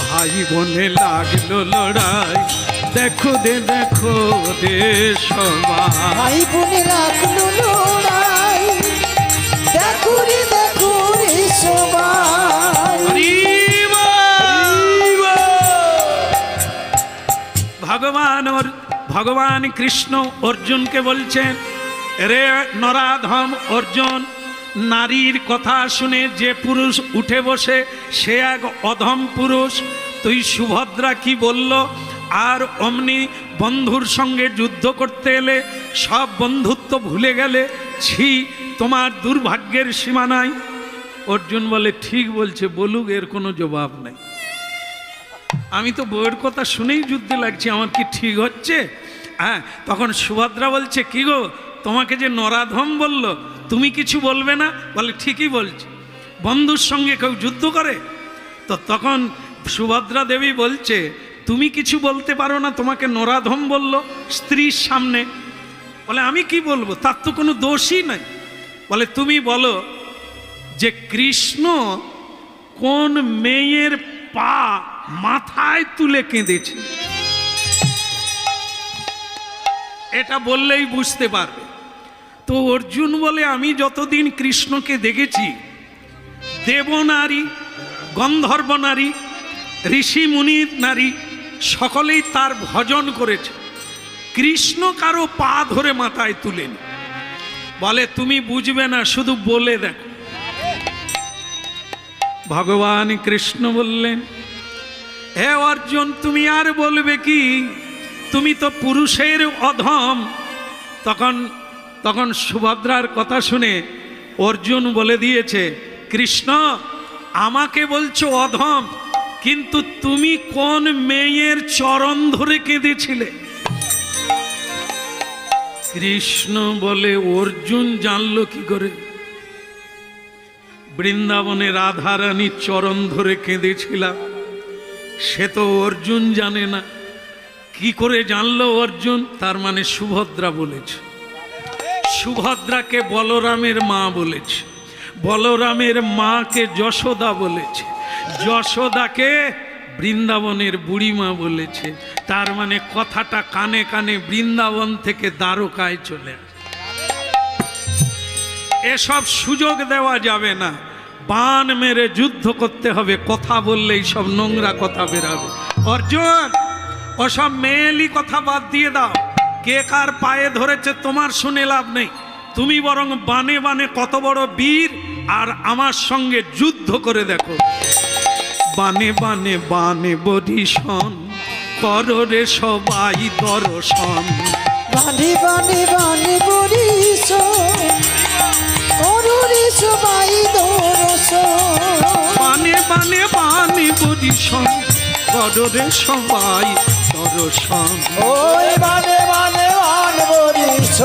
ভাই বনে লাগলো লড়াই, দেখো রে সবাই। ভাই বোনে লাগলো লড়াই, দেখো রে সবাই। ভগবান কৃষ্ণ অর্জুনকে বলছেন, রে নরাধম অর্জুন, নারীর কথা শুনে যে পুরুষ উঠে বসে সে এক অধম পুরুষ। তুই সুভদ্রা কি বলল, আর অমনি বন্ধুর সঙ্গে যুদ্ধ করতে এলে সব বন্ধুত্ব ভুলে গেলে, ছি তোমার দুর্ভাগ্যের সীমা নাই। অর্জুন বলে ঠিক বলছে, বলুক, এর কোনো জবাব নাই। আমি তো বউয়ের কথা শুনেই যুদ্ধে লাগছি, আমার কি ঠিক হচ্ছে? হ্যাঁ, তখন সুভদ্রা বলছে কি গো, তোমাকে যে নরাধম বলল তুমি কিছু বলবে না? বলে ঠিকই বলছে, বন্ধুর সঙ্গে কেউ যুদ্ধ করে? তো তখন সুভদ্রা দেবী বলছে তুমি কিছু বলতে পারো না, তোমাকে নরাধম বলল স্ত্রীর সামনে। বলে আমি কি বলবো, তার তো কোনো দোষই নাই। বলে তুমি বলো যে কৃষ্ণ কোন মেয়ের পা মাথায় তুলে কেঁদেছে? এটা বললেই বুঝতে পারবে। তো অর্জুন বলে, আমি যতদিন কৃষ্ণকে দেখেছি, দেবনারী, গন্ধর্ব নারী, ঋষি মুনির নারী সকলেই তার ভজন করেছে, কৃষ্ণ কারো পা ধরে মাথায় তুলেন। বলে তুমি বুঝবে না, শুধু বলে দেখো। ভগবান কৃষ্ণ বললেন, হে অর্জুন, তুমি আর বলবে কি? তুমি তো পুরুষের অধম। তখন সুভদ্রার কথা শুনে অর্জুন বলে দিয়েছে, কৃষ্ণ আমাকে বলছো অধম, কিন্তু তুমি কোন মেয়ের চরণ ধরে কেঁদেছিলে? কৃষ্ণ বলে, অর্জুন জানলো কি করে? বৃন্দাবনে রাধারানীর চরণ ধরে কেঁদেছিলাম, সে তো অর্জুন জানে না। কি করে জানলো অর্জুন? তার মানে সুভদ্রা বলেছে। সুভদ্রাকে বলরামের মা বলেছে, বলরামের মাকে যশোদা বলেছে, যশোদাকে বৃন্দাবনের বুড়িমা বলেছে। তার মানে কথাটা কানে কানে বৃন্দাবন থেকে দ্বারকায় চলে আসে। এসব সুযোগ দেওয়া যাবে না, বান মেরে যুদ্ধ করতে হবে। কথা বললেই সব নোংরা কথা বেরাবে। অর্জুন, ওসব মেয়েলি কথা বাদ দিয়ে দাও। কে কার পায়ে ধরেছে তোমার শুনে লাভ নেই। তুমি বরং বানে বানে কত বড় বীর, আর আমার সঙ্গে যুদ্ধ করে দেখো। বানে বানে বানে বরিশন করো রে সবাই দর্শন। বানে বানে বানে বরিশ করো রে সবাই দর্শন। বানে বানে বানে বরিশন করো রে সবাই দর্শন। ওই বানে বানে বান বরিশ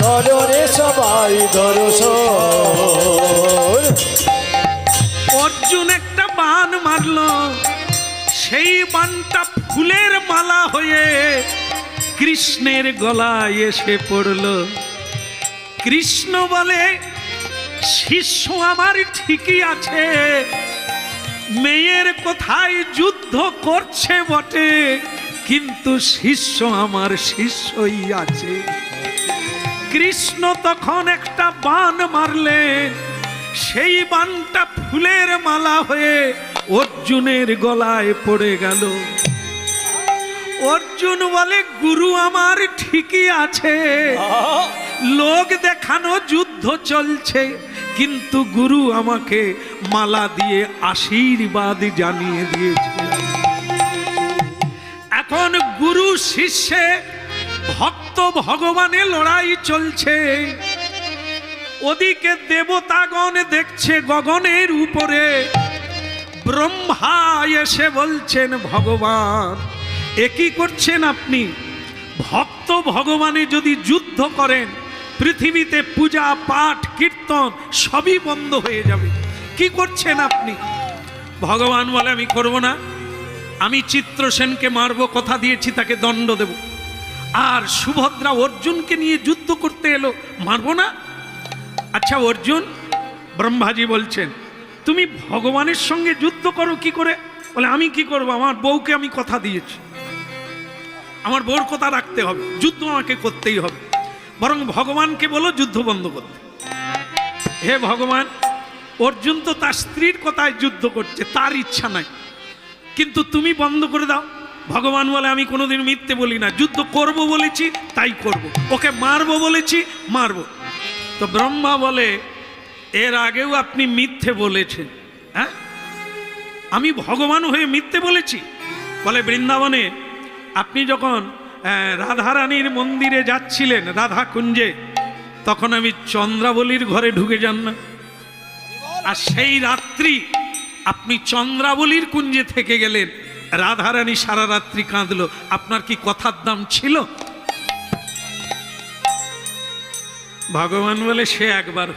করো রে সবাই দর্শন। অর্জুন একটা বান মারলো, সেই বানটা ফুলের মালা হয়ে কৃষ্ণের গলায় এসে পড়ল। কৃষ্ণ বলে, শিষ্য আমার ঠিকই আছে, মেয়ের কোথায় যুদ্ধ করছে বটে, কিন্তু শিষ্য আমার শিষ্যই আছে। কৃষ্ণ তখন একটা বান মারলেন, সেই বানটা ফুলের মালা হয়ে অর্জুনের গলায় পড়ে গেল। অর্জুন বলে, গুরু আমার ঠিকই আছে, লোক দেখানো যুদ্ধ চলছে, কিন্তু গুরু আমাকে মালা দিয়ে আশীর্বাদ জানিয়ে দিয়েছে। এখন গুরু শিষ্যে, ভক্ত ভগবানে লড়াই চলছে। ওদিকে দেবতাগণ দেখছে গগনের উপরে। ব্রহ্মা এসে বলছেন, ভগবান এ কি করছেন আপনি? ভক্ত ভগবানে যদি যুদ্ধ করেন, পৃথিবীতে পূজা পাঠ কীর্তন সবই বন্ধ হয়ে যাবে। কি করছেন আপনি? ভগবান বলে, আমি করব না। আমি চিত্রসেনকে মারবো, কথা দিয়েছি, তাকে দণ্ড দেব। আর সুভদ্রা অর্জুনকে নিয়ে যুদ্ধ করতে এলো, মারবো না? আচ্ছা অর্জুন, ব্রহ্মাজি বলছেন, তুমি ভগবানের সঙ্গে যুদ্ধ করো কি করে? বলে, আমি কি করব, আমার বউকে আমি কথা দিয়েছি, আমার বউর কথা রাখতে হবে, যুদ্ধ আমাকে করতেই হবে। বরং ভগবানকে বলো যুদ্ধ বন্ধ করতে। হে ভগবান, অর্জুন তো তার স্ত্রীর কথায় যুদ্ধ করছে, তার ইচ্ছা নাই, কিন্তু তুমি বন্ধ করে দাও। ভগবান বলে, আমি কোনোদিন মিথ্যে বলি না, যুদ্ধ করব বলেছি তাই করব, ওকে মারবো বলেছি মারবো। তো ব্রহ্মা বলে, এর আগেও আপনি মিথ্যে বলেছেন। হ্যাঁ, আমি ভগবান হয়ে মিথ্যে বলেছি? বলে, বৃন্দাবনে আপনি যখন রাধারানীর মন্দিরে যাচ্ছিলেন, রাধা কুঞ্জে, তখন আমি চন্দ্রাবলীর ঘরে ঢুকে যান না? আর সেই রাত্রি আপনি চন্দ্রাবলীর কুঞ্জে থেকে গেলেন, রাধারানী সারা রাত্রি কাঁদলো, আপনার কি কথার দাম ছিল? ভগবান বলে, সে একবার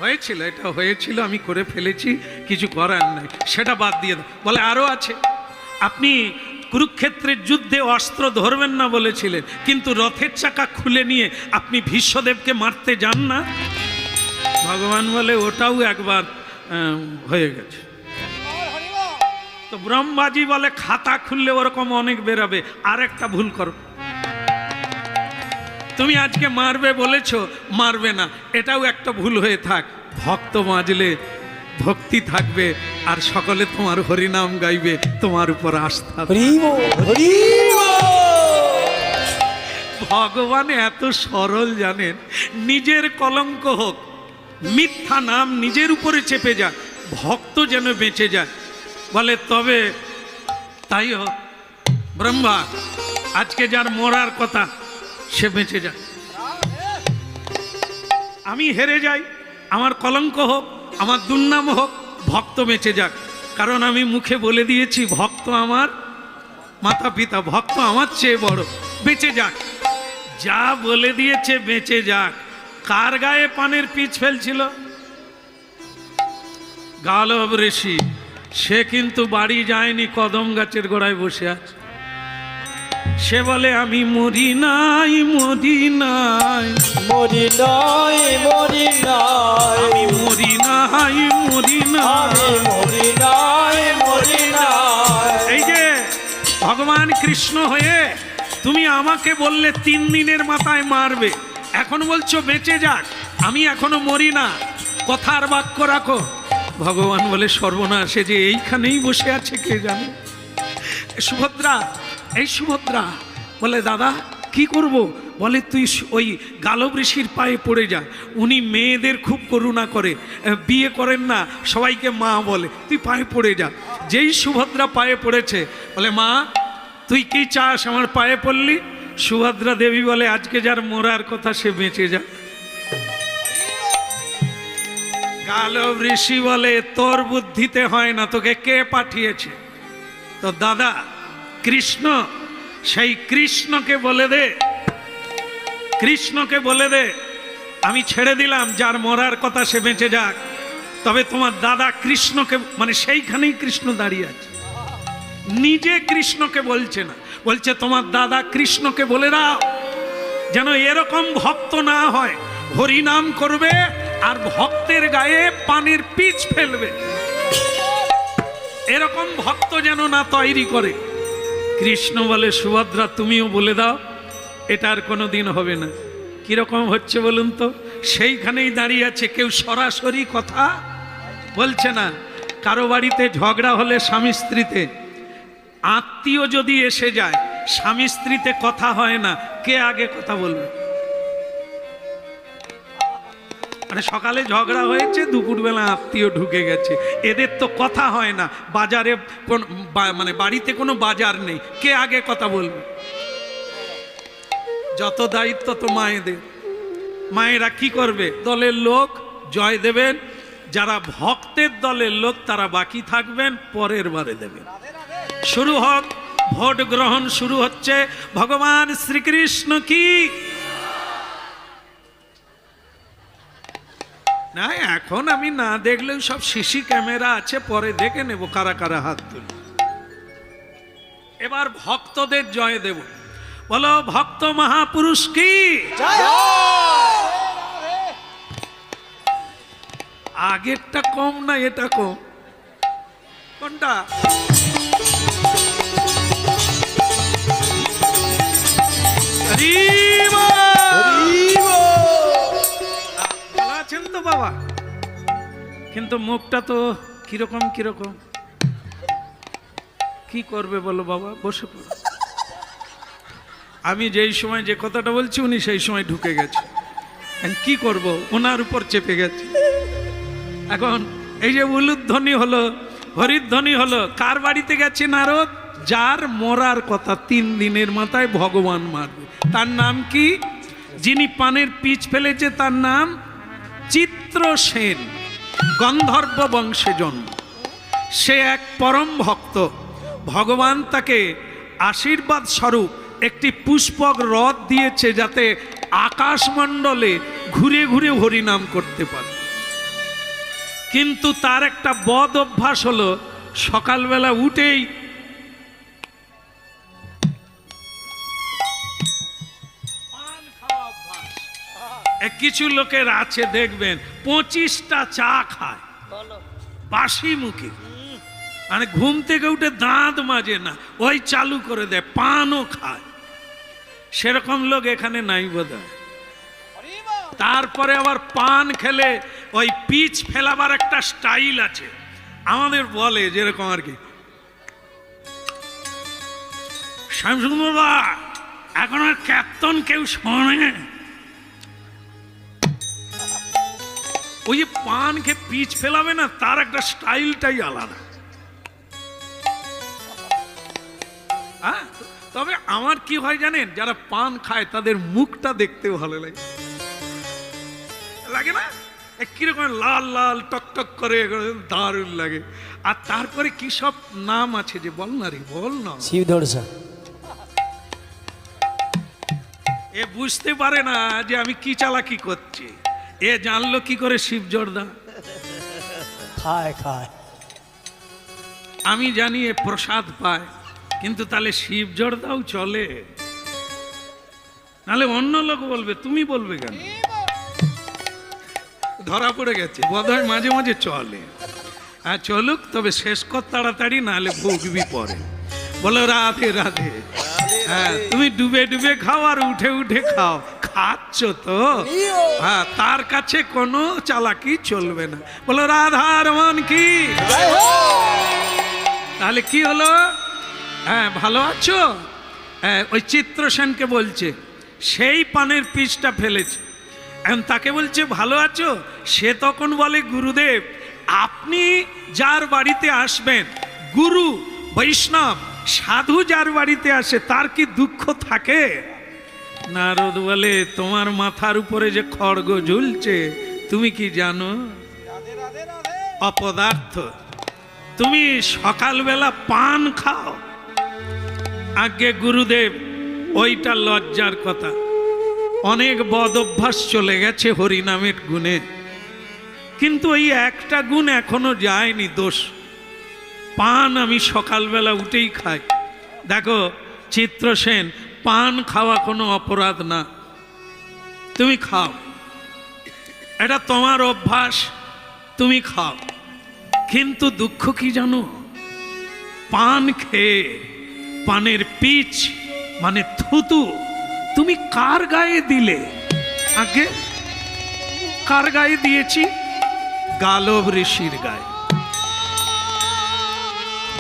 হয়েছিল, এটা হয়েছিল, আমি করে ফেলেছি, কিছু করার নাই, সেটা বাদ দিয়ে দাও। বলে, আরো আছে। আপনি কুরুক্ষেত্রের যুদ্ধে অস্ত্র ধরবেন না বলেছিলেন, কিন্তু রথের চাকা খুলে নিয়ে আপনি ভীষ্মদেবকে মারতে যান না? ভগবান বলে ওটাও একবার হয়ে গেছে। তো ব্রহ্মাজি বলে খাতা খুললে ওরকম অনেক বেরাবে, আর একটা ভুল করো, তুমি আজকে মারবে বলেছো, মারবে না, এটাও একটা ভুল হয়ে থাক। ভক্ত মাজলে ভক্তি থাকবে, আর সকলে তোমার হরিনাম গাইবে, তোমার উপর আস্থা। ভগবান এত সরল জানেন, নিজের কলঙ্ক হোক, মিথ্যা নাম নিজের উপরে চেপে যাক, ভক্ত যেন বেঁচে যায়। বলে তবে তাই হোক, ব্রহ্মা আজকে যার মরার কথা সে বেঁচে যায়, আমি হেরে যাই, আমার কলঙ্ক হোক, আমার দুর্নাম হোক, ভক্ত বেঁচে যাক। কারণ আমি মুখে বলে দিয়েছি ভক্ত আমার মাতা পিতা, ভক্ত আমার চেয়ে বড়, বেঁচে যাক। যা বলে দিয়েছে বেঁচে যাক। কার গায়ে পানের পিচ ফেলছিল? গালব ঋষি। সে কিন্তু বাড়ি যায়নি, কদম গাছের গোড়ায় বসে আছে। সে বলে আমি মরি নাই, মরি নাই, মরি নাই, মরি নাই, আমি মরি নাই, মরি নাই, মরি নাই, মরি নাই। এই যে ভগবান কৃষ্ণ হয়ে তুমি আমাকে বললে 3 দিনের মাথায় মারবে, এখন বলছো বেঁচে যাক, আমি এখনো মরি না, কথার বাক্য রাখো। ভগবান বলে সর্বনাশে যে এইখানেই বসে আছে কে জানে। সুভদ্রা, এই সুভদ্রা বলে দাদা কি করব? বলে তুই ওই গালব ঋষির পায়ে পড়ে যা, উনি মেয়েদের খুব করুণা করে, বিয়ে করেন না, সবাইকে মা বলে, তুই পায়ে পড়ে যা। যেই সুভদ্রা পায়ে পড়েছে, বলে মা তুই কি চাস আমার পায়ে পড়লি? সুভদ্রা দেবী বলে আজকে যার মরার কথা সে বেঁচে যা। গালব ঋষি বলে তোর বুদ্ধিতে হয় না, তোকে কে পাঠিয়েছে? তো দাদা কৃষ্ণ, সেই কৃষ্ণকে বলে দে, কৃষ্ণকে বলে দে আমি ছেড়ে দিলাম, যার মরার কথা সে বেঁচে যাক। তবে তোমার দাদা কৃষ্ণকে, মানে সেইখানেই কৃষ্ণ দাঁড়িয়ে আছে, নিজে কৃষ্ণকে বলছে না, বলছে তোমার দাদা কৃষ্ণকে বলে দাও যেন এরকম ভক্ত না হয়, হরিনাম করবে আর ভক্তের গায়ে পানের পিচ ফেলবে, এরকম ভক্ত যেন না তৈরি করে। কৃষ্ণ বলে সুভদ্রা তুমিও বলে দাও, এটার কোনো দিন হবে না। কিরকম হচ্ছে বলুন তো? সেইখানেই দাঁড়িয়ে আছে, কেউ সরাসরি কথা বলছে না। কারো বাড়িতে ঝগড়া হলে স্বামী স্ত্রীতে, আত্মীয় যদি এসে যায়, স্বামী স্ত্রীতে কথা হয় না, কে আগে কথা বলবে? মানে সকালে ঝগড়া হয়েছে, দুপুরবেলা আত্মীয় ঢুকে গেছে, এদের তো কথা হয় না, বাজারে মানে বাড়িতে কোনো বাজার নেই, কে আগে কথা বলবে? যত দায়িত্ব তো মায়েদের। মায়েরা কি করবে? দলের লোক জয় দেবেন, যারা ভক্তের দলের লোক তারা বাকি থাকবেন, পরের বারে দেবেন। শুরু হোক, ভোট গ্রহণ শুরু হচ্ছে। ভগবান শ্রীকৃষ্ণ কি না, এখন আমি না দেখলেও সব সিসি ক্যামেরা আছে, পরে দেখে নেব কারা কারা হাত তুলে। এবার ভক্তদের জয় দেব, বলো ভক্ত মহাপুরুষ কি। আগেরটা কম না এটা কম? কোনটা? ভালো আছেন তো বাবা? কিন্তু মুখটা তো কিরকম কিরকম, কি করবে বলো বাবা, বসে পড়ো। আমি যেই সময় যে কথাটা বলছি উনি সেই সময় ঢুকে গেছে, কি করব, ওনার উপর চেপে গেছে। এখন এই যে উলুধ্বনি হলো, হরিধ্বনি হলো, কার বাড়িতে গেছে? নারদ, যার মরার কথা 3 দিনের মাথায় ভগবান মারবে। তার নাম কি? যিনি পানের পিচ ফেলেছে তার নাম চিত্রসেন, গন্ধর্ব বংশে জন্ম। সে এক পরম ভক্ত। ভগবান তাকে আশীর্বাদ স্বরূপ একটি পুষ্পক রথ দিয়েছে, যাতে আকাশমণ্ডলে ঘুরে ঘুরে হরিনাম করতে পারে। কিন্তু তার একটা বদ অভ্যাস হলো, সকালবেলা উঠেই পান খাওয়া অভ্যাস। কিছু লোকের আছে দেখবেন 25টা চা খায় বাসি মুখে, মানে ঘুম থেকে উঠে দাঁত মাজে না, ওই চালু করে দেয়, পানও খায়। সেরকম লোক এখানে নাই বোধহয়। তারপরে আবার পান খেলে ওই পিচ ফেলাবার একটা স্টাইল আছে, আমাদের বলে যেরকম আর কি, শামসুন বাবা এখন আর কীর্তন কেউ শোনে। ওই যে পান খেয়ে পিচ ফেলাবে না, তার একটা স্টাইলটাই আলাদা। হ্যাঁ, তবে আমার কি হয় জানেন, যারা পান খায় তাদের মুখটা দেখতে ভালো লাগে, লাগে না? কিরকম লাল লাল টকটক করে, দারুণ লাগে। আর তারপরে কি সব নাম আছে যে, বল না রে, বল না। শিবধরসা। এ বুঝতে পারে না যে আমি কি চালাকি করছি। এ জানলো কি করে শিবজর্দা খায় খায়। আমি জানি এ প্রসাদ পায়, কিন্তু তাহলে শিবজর্দাও চলে? নাহলে অন্য লোক বলবে, তুমি বলবে কেন? ধরা পড়ে গেছে বোধহয়, মাঝে মাঝে চলে। আর চলুক, তবে শেষ কর তাড়াতাড়ি, নাহলে ভুগবি পরে। বলো রাধে রাধে। হ্যাঁ, তুমি ডুবে ডুবে খাও আর উঠে উঠে খাও, খাচ্ছ তো। হ্যাঁ, তার কাছে কোনো চালাকি চলবে না। বলো রাধারমন কি। তাহলে কি হলো? হ্যাঁ, ভালো আছো? হ্যাঁ, ওই চিত্রসেনকে বলছে, সেই পানের পিসটা ফেলেছে, এখন তাকে বলছে ভালো আছো। সে তখন বলে, গুরুদেব আপনি যার বাড়িতে আসবেন, গুরু বৈষ্ণব সাধু যার বাড়িতে আসে, তার কি দুঃখ থাকে? নারদ বলে, তোমার মাথার উপরে যে খড়গ ঝুলছে তুমি কি জানো? অপদার্থ। তুমি সকালবেলা পান খাও। আগে গুরুদেব, ওইটা লজ্জার কথা, অনেক বদ অভ্যাস চলে গেছে হরিনামের গুণে, কিন্তু ওই একটা গুণ এখনো যায়নি, দোষ। পান আমি সকালবেলা উঠেই খাই। দেখো চিত্রসেন, পান খাওয়া কোনো অপরাধ না, তুমি খাও, এটা তোমার অভ্যাস, তুমি খাও। কিন্তু দুঃখ কি জানো? পান খেয়ে পানের পিচ মানে থুতু তুমি কার গায়ে দিলে? আগে কার গায়ে দিয়েছি? গালব ঋষির গায়ে।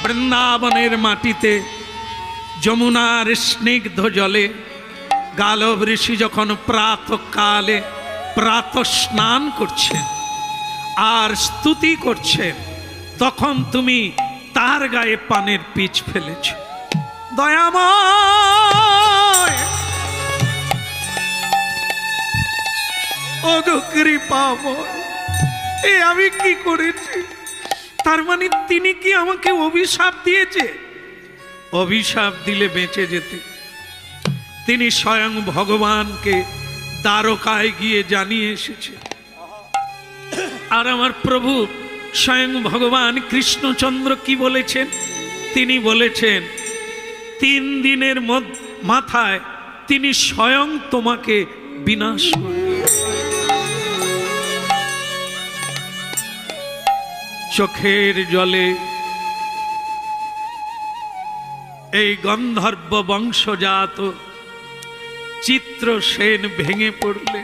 বৃন্দাবনের মাটিতে যমুনার স্নিগ্ধ জলে গালব ঋষি যখন প্রাতকালে প্রাত স্নান করছেন আর স্তুতি করছেন, তখন তুমি তার গায়ে পানের পিচ ফেলেছ। দয়াময় ওগো কৃপাময়, এ আমি কি করেছি? তার মানে তিনি কি আমাকে অভিশাপ দিয়েছে? অভিশাপ দিলে বেঁচে যেতে তিনি স্বয়ং ভগবানকে দ্বারকায় গিয়ে জানিয়ে এসেছে। আর আমার প্রভু স্বয়ং ভগবান কৃষ্ণচন্দ্র কি বলেছেন? তিনি বলেছেন 3 দিনের মাথায় তিনি স্বয়ং তোমাকে বিনাশ করবেন। চোখের জলে এই গন্ধর্ব বংশজাত চিত্রসেন ভেঙে পড়লে।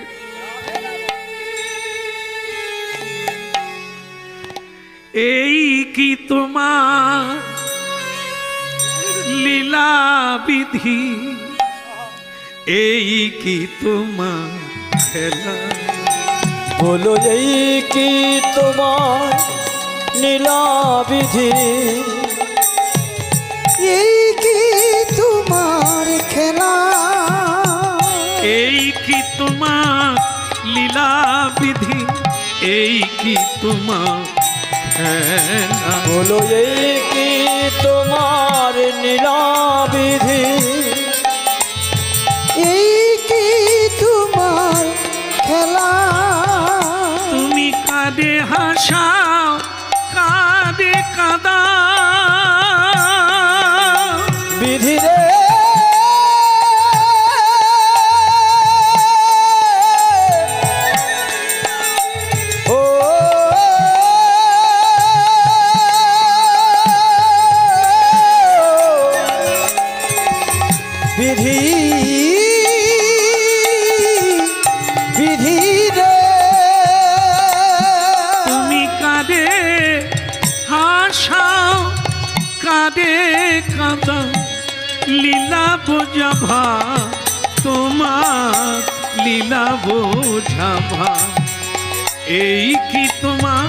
এই কি তোমার লীলা বিধি, এই কি তোমার খেলা? বলো এই কি তোমার লীলা বিধি, এই কি তোমার খেলা? এই কি তোমার লীলা বিধি, এই কি তোমার খেলা? বলো এই কি তোমার লীলা বিধি, এই কি তোমার খেলা? তুমি কাঁদে হাসাও, কাঁদে কাঁদা বিধি রে বিধি বিধি রে তুমি কাঁদে হাসাও কাঁদে কাঁদাও লীলা বোঝাভা তোমার লীলা বোঝাভা এই কি তোমার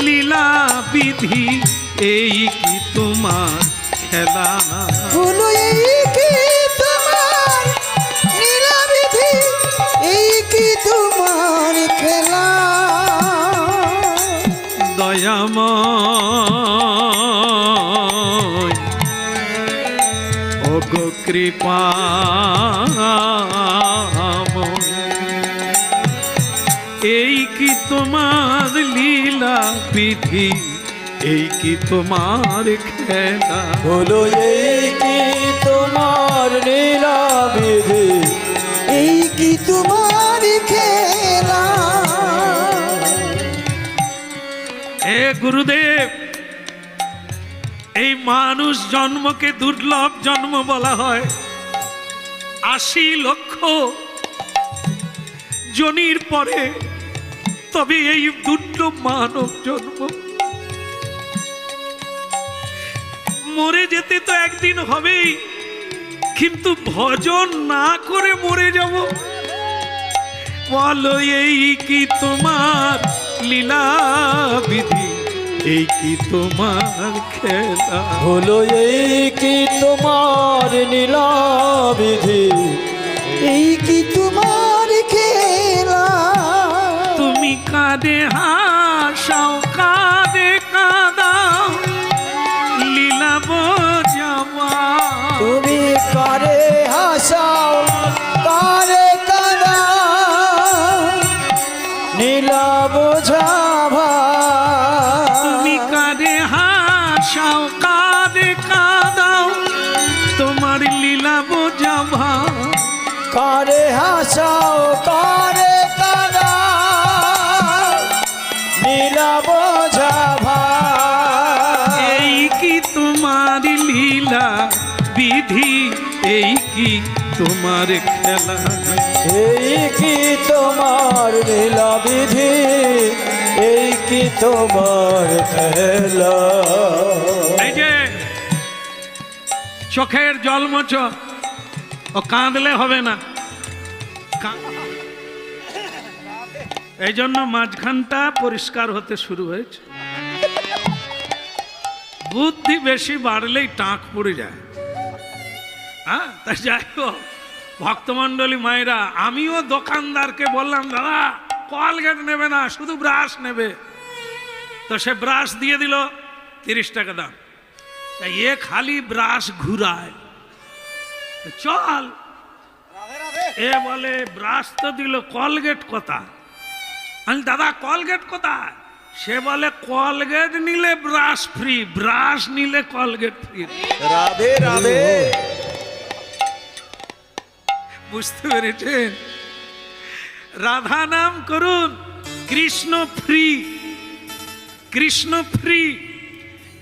লীলা বিধি এই কি তোমার খেলা বলো এই কি তোমার লীলা বিধি এই কি তোমার খেলা দয়াময় ওগো কৃপাময় এই কি তোমার লীলা বিধি এই কি তোমার খেলা বলো এই কি তোমার লীলা বিধি এই কি তোমার খেলা হে গুরুদেব এই মানুষ জন্মকে দুর্লভ জন্ম বলা হয় 80 লক্ষ জনির পরে তবে এই দুর্লভ মানব জন্ম মরে যেতে তো একদিন হবেই কিন্তু ভজন না করে মরে যাব বলো এই কি তোমার লীলা বিধি এই কি তোমার খেলা বলো এই কি তোমার লীলা বিধি এই কি তোমার খেলা তুমি কাঁদে হাসাও কাঁদে কাঁদাও লীলা বোঝাবা তুমি কারে হাসাও কারে কাঁদা নীলা বোঝাভা তুমি কাঁদে হাসাও কাঁদে কাঁদাও তোমার লীলা বোঝাবা কারে হাসাও কারে কাঁদা নীলা বোঝাভা এই কি তোমার লীলা বিধি এই কি তোমার খেলা এই কি তোমার লীলা বিধি এই কি তোমার খেলা এই যে চোখের জল মোছো ও কাঁদলে হবে না এই জন্য মাঝখানটা পরিষ্কার হতে শুরু হয়েছে বুদ্ধি বেশি বাড়লেই টাক পড়ে যায় হ্যাঁ তাই যাই হোক ভক্তমণ্ডলী মায়েরা আমিও দোকানদারকে বললাম দাদা কলগেট নেবে না শুধু ব্রাশ নেবে তো সে ব্রাশ দিয়ে দিল 30 টাকা দাম তা এ খালি ব্রাশ ঘুরায় তো চল এ বলে ব্রাশ তো দিল কলগেট কথা আমি দাদা কলগেট কোথায় সে বলে কলগেট নিলে ব্রাশ ফ্রি ব্রাশ নিলে কলগেট ফ্রি রাধে রাধে বুঝতে পেরেছেন রাধা নাম করুন কৃষ্ণ ফ্রি কৃষ্ণ ফ্রি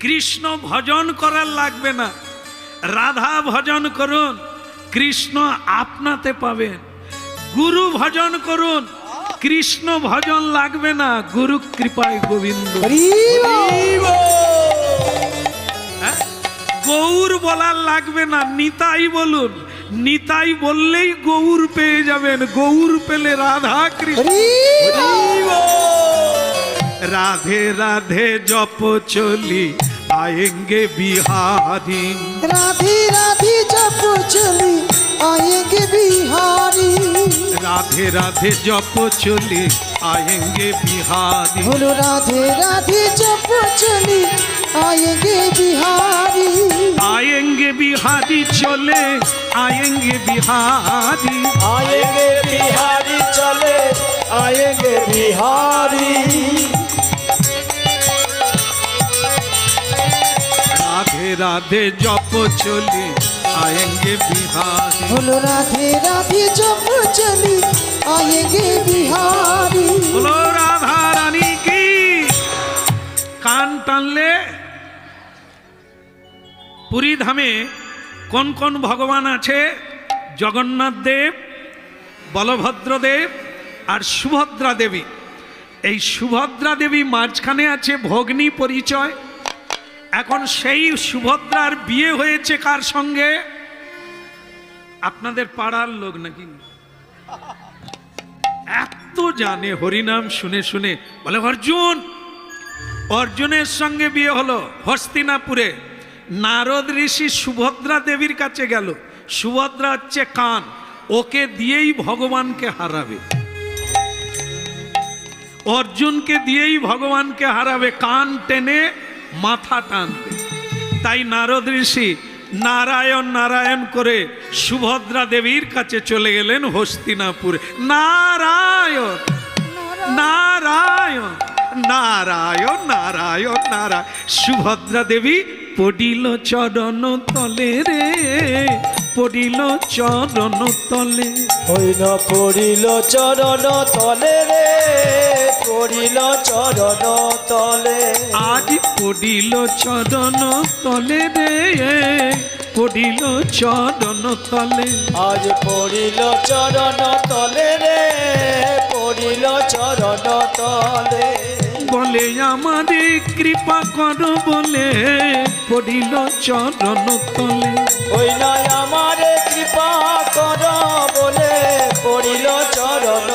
কৃষ্ণ ভজন করার লাগবে না রাধা ভজন করুন কৃষ্ণ আপনাতে পাবেন গুরু ভজন করুন কৃষ্ণ ভজন লাগবে না গুরু কৃপায় গোবিন্দ হ্যাঁ? গৌর বলার লাগবে না নিতাই বলুন নিতাই বললেই গৌর পেয়ে যাবেন গৌর পেলে রাধা কৃষ্ণ রাধে রাধে জপ চলি आएंगे बिहारी राधे राधे जप चली आएंगे बिहारी राधे राधे जप चली आएंगे बिहारी बोलो राधे राधे जप चली आएंगे बिहारी आएंगे बिहारी चले आएंगे बिहारी आएंगे बिहारी चले आएंगे बिहारी राधे राधे जप चली आएंगे बिहारी बोलो राधे राधे जप चली आएंगे बिहारी बोलो राधा रानी की कान टानले पुरी धामे কোন কোন ভগবান আছে জগন্নাথ দেব, বলভদ্র দেব আর সুভদ্রা দেবী। এই সুভদ্রা দেবী মাঝখানে আছে ভগ্নী পরিচয়। এখন সেই সুভদ্রার বিয়ে হয়েছে কার সঙ্গে? আপনাদের পাড়ার লোক নাকি? এত জানে হরিনাম শুনে শুনে, বলে অর্জুন, অর্জুনের সঙ্গে বিয়ে হলো হস্তিনাপুরে। নারদ ঋষি সুভদ্রা দেবীর কাছে গেল। সুভদ্রা হচ্ছে কান, ওকে দিয়েই ভগবানকে হারাবে, অর্জুনকে দিয়েই ভগবানকে হারাবে, কান টেনে মাথা টানবে। তাই নারদ ঋষি নারায়ণ নারায়ণ করে সুভদ্রা দেবীর কাছে চলে গেলেন হস্তিনাপুরে। নারায়ণ নারায়ণ নারায়ণ নারায়ণ নারায়ণ। সুভদ্রা দেবী পড়িল চরণ তলে রে, পড়িল চরণ তলে। হইল পড়িল চরণ তলে রে, পড়িল চরণ তলে। আজ পড়িল চরণ তলে রে, পড়িল চরণ তলে। আজ পড়িল চরণ তলে রে, পড়িল চরণ তলে। বলে আমারে কৃপা কর বলে পড়িল চরণ তলে। ওই নয় আমারে কৃপা কর বলে পড়িল চরণ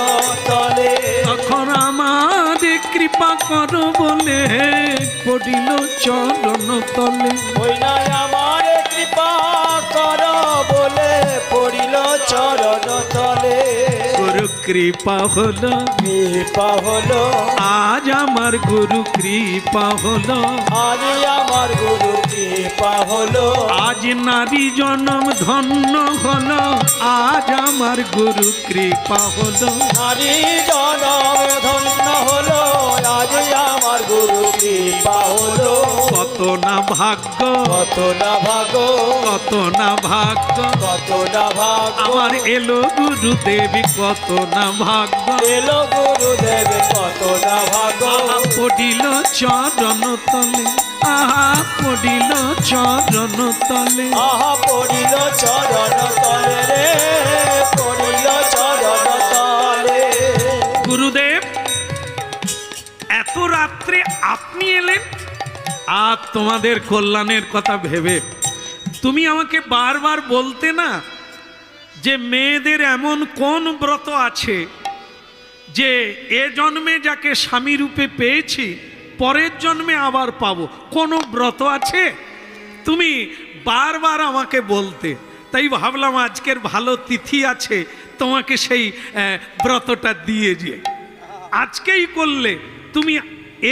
তলে। তখন আমারে কৃপা কর বলে পড়িল চরণ তলে। ওই নয় আমারে কৃপা কর বলে পড়িল চরণ তলে। গুরু কৃপা হলো, কৃপা হলো আজ আমার গুরু কৃপা হলো। আজ আমার গুরু কৃপা হলো। আজ নারী জনম ধন্য হলো, আজ আমার গুরু কৃপা হলো। নারী জনম ধন্য হলো, আজ আমার গুরু কৃপা হলো। কত না ভাগ্য, কত না ভাগ্য, কত না ভাগ্য, কত না ভাগ্য। আমার এলো গুরু দেবী, কত না ভাগ্য। এলো গুরুদেব কত না ভাগ্য। পড়িল চরণ তলে, আহা পড়িল চরণ তলে। আহা পড়িল চরণ তলে রে, পড়িল চরণ তলে। গুরুদেব এত রাত্রে আপনি এলেন, আর তোমাদের কল্যাণের কথা ভেবে তুমি আমাকে বারবার বলতে না যে মেয়েদের এমন কোন ব্রত আছে যে এ জন্মে যাকে স্বামী রূপে পেয়েছি পরের জন্মে আবার পাবো, কোনো ব্রত আছে? তুমি বারবার আমাকে বলতে, তাই ভাবলাম আজকের ভালো তিথি আছে, তোমাকে সেই ব্রতটা দিয়ে যে আজকেই করলে তুমি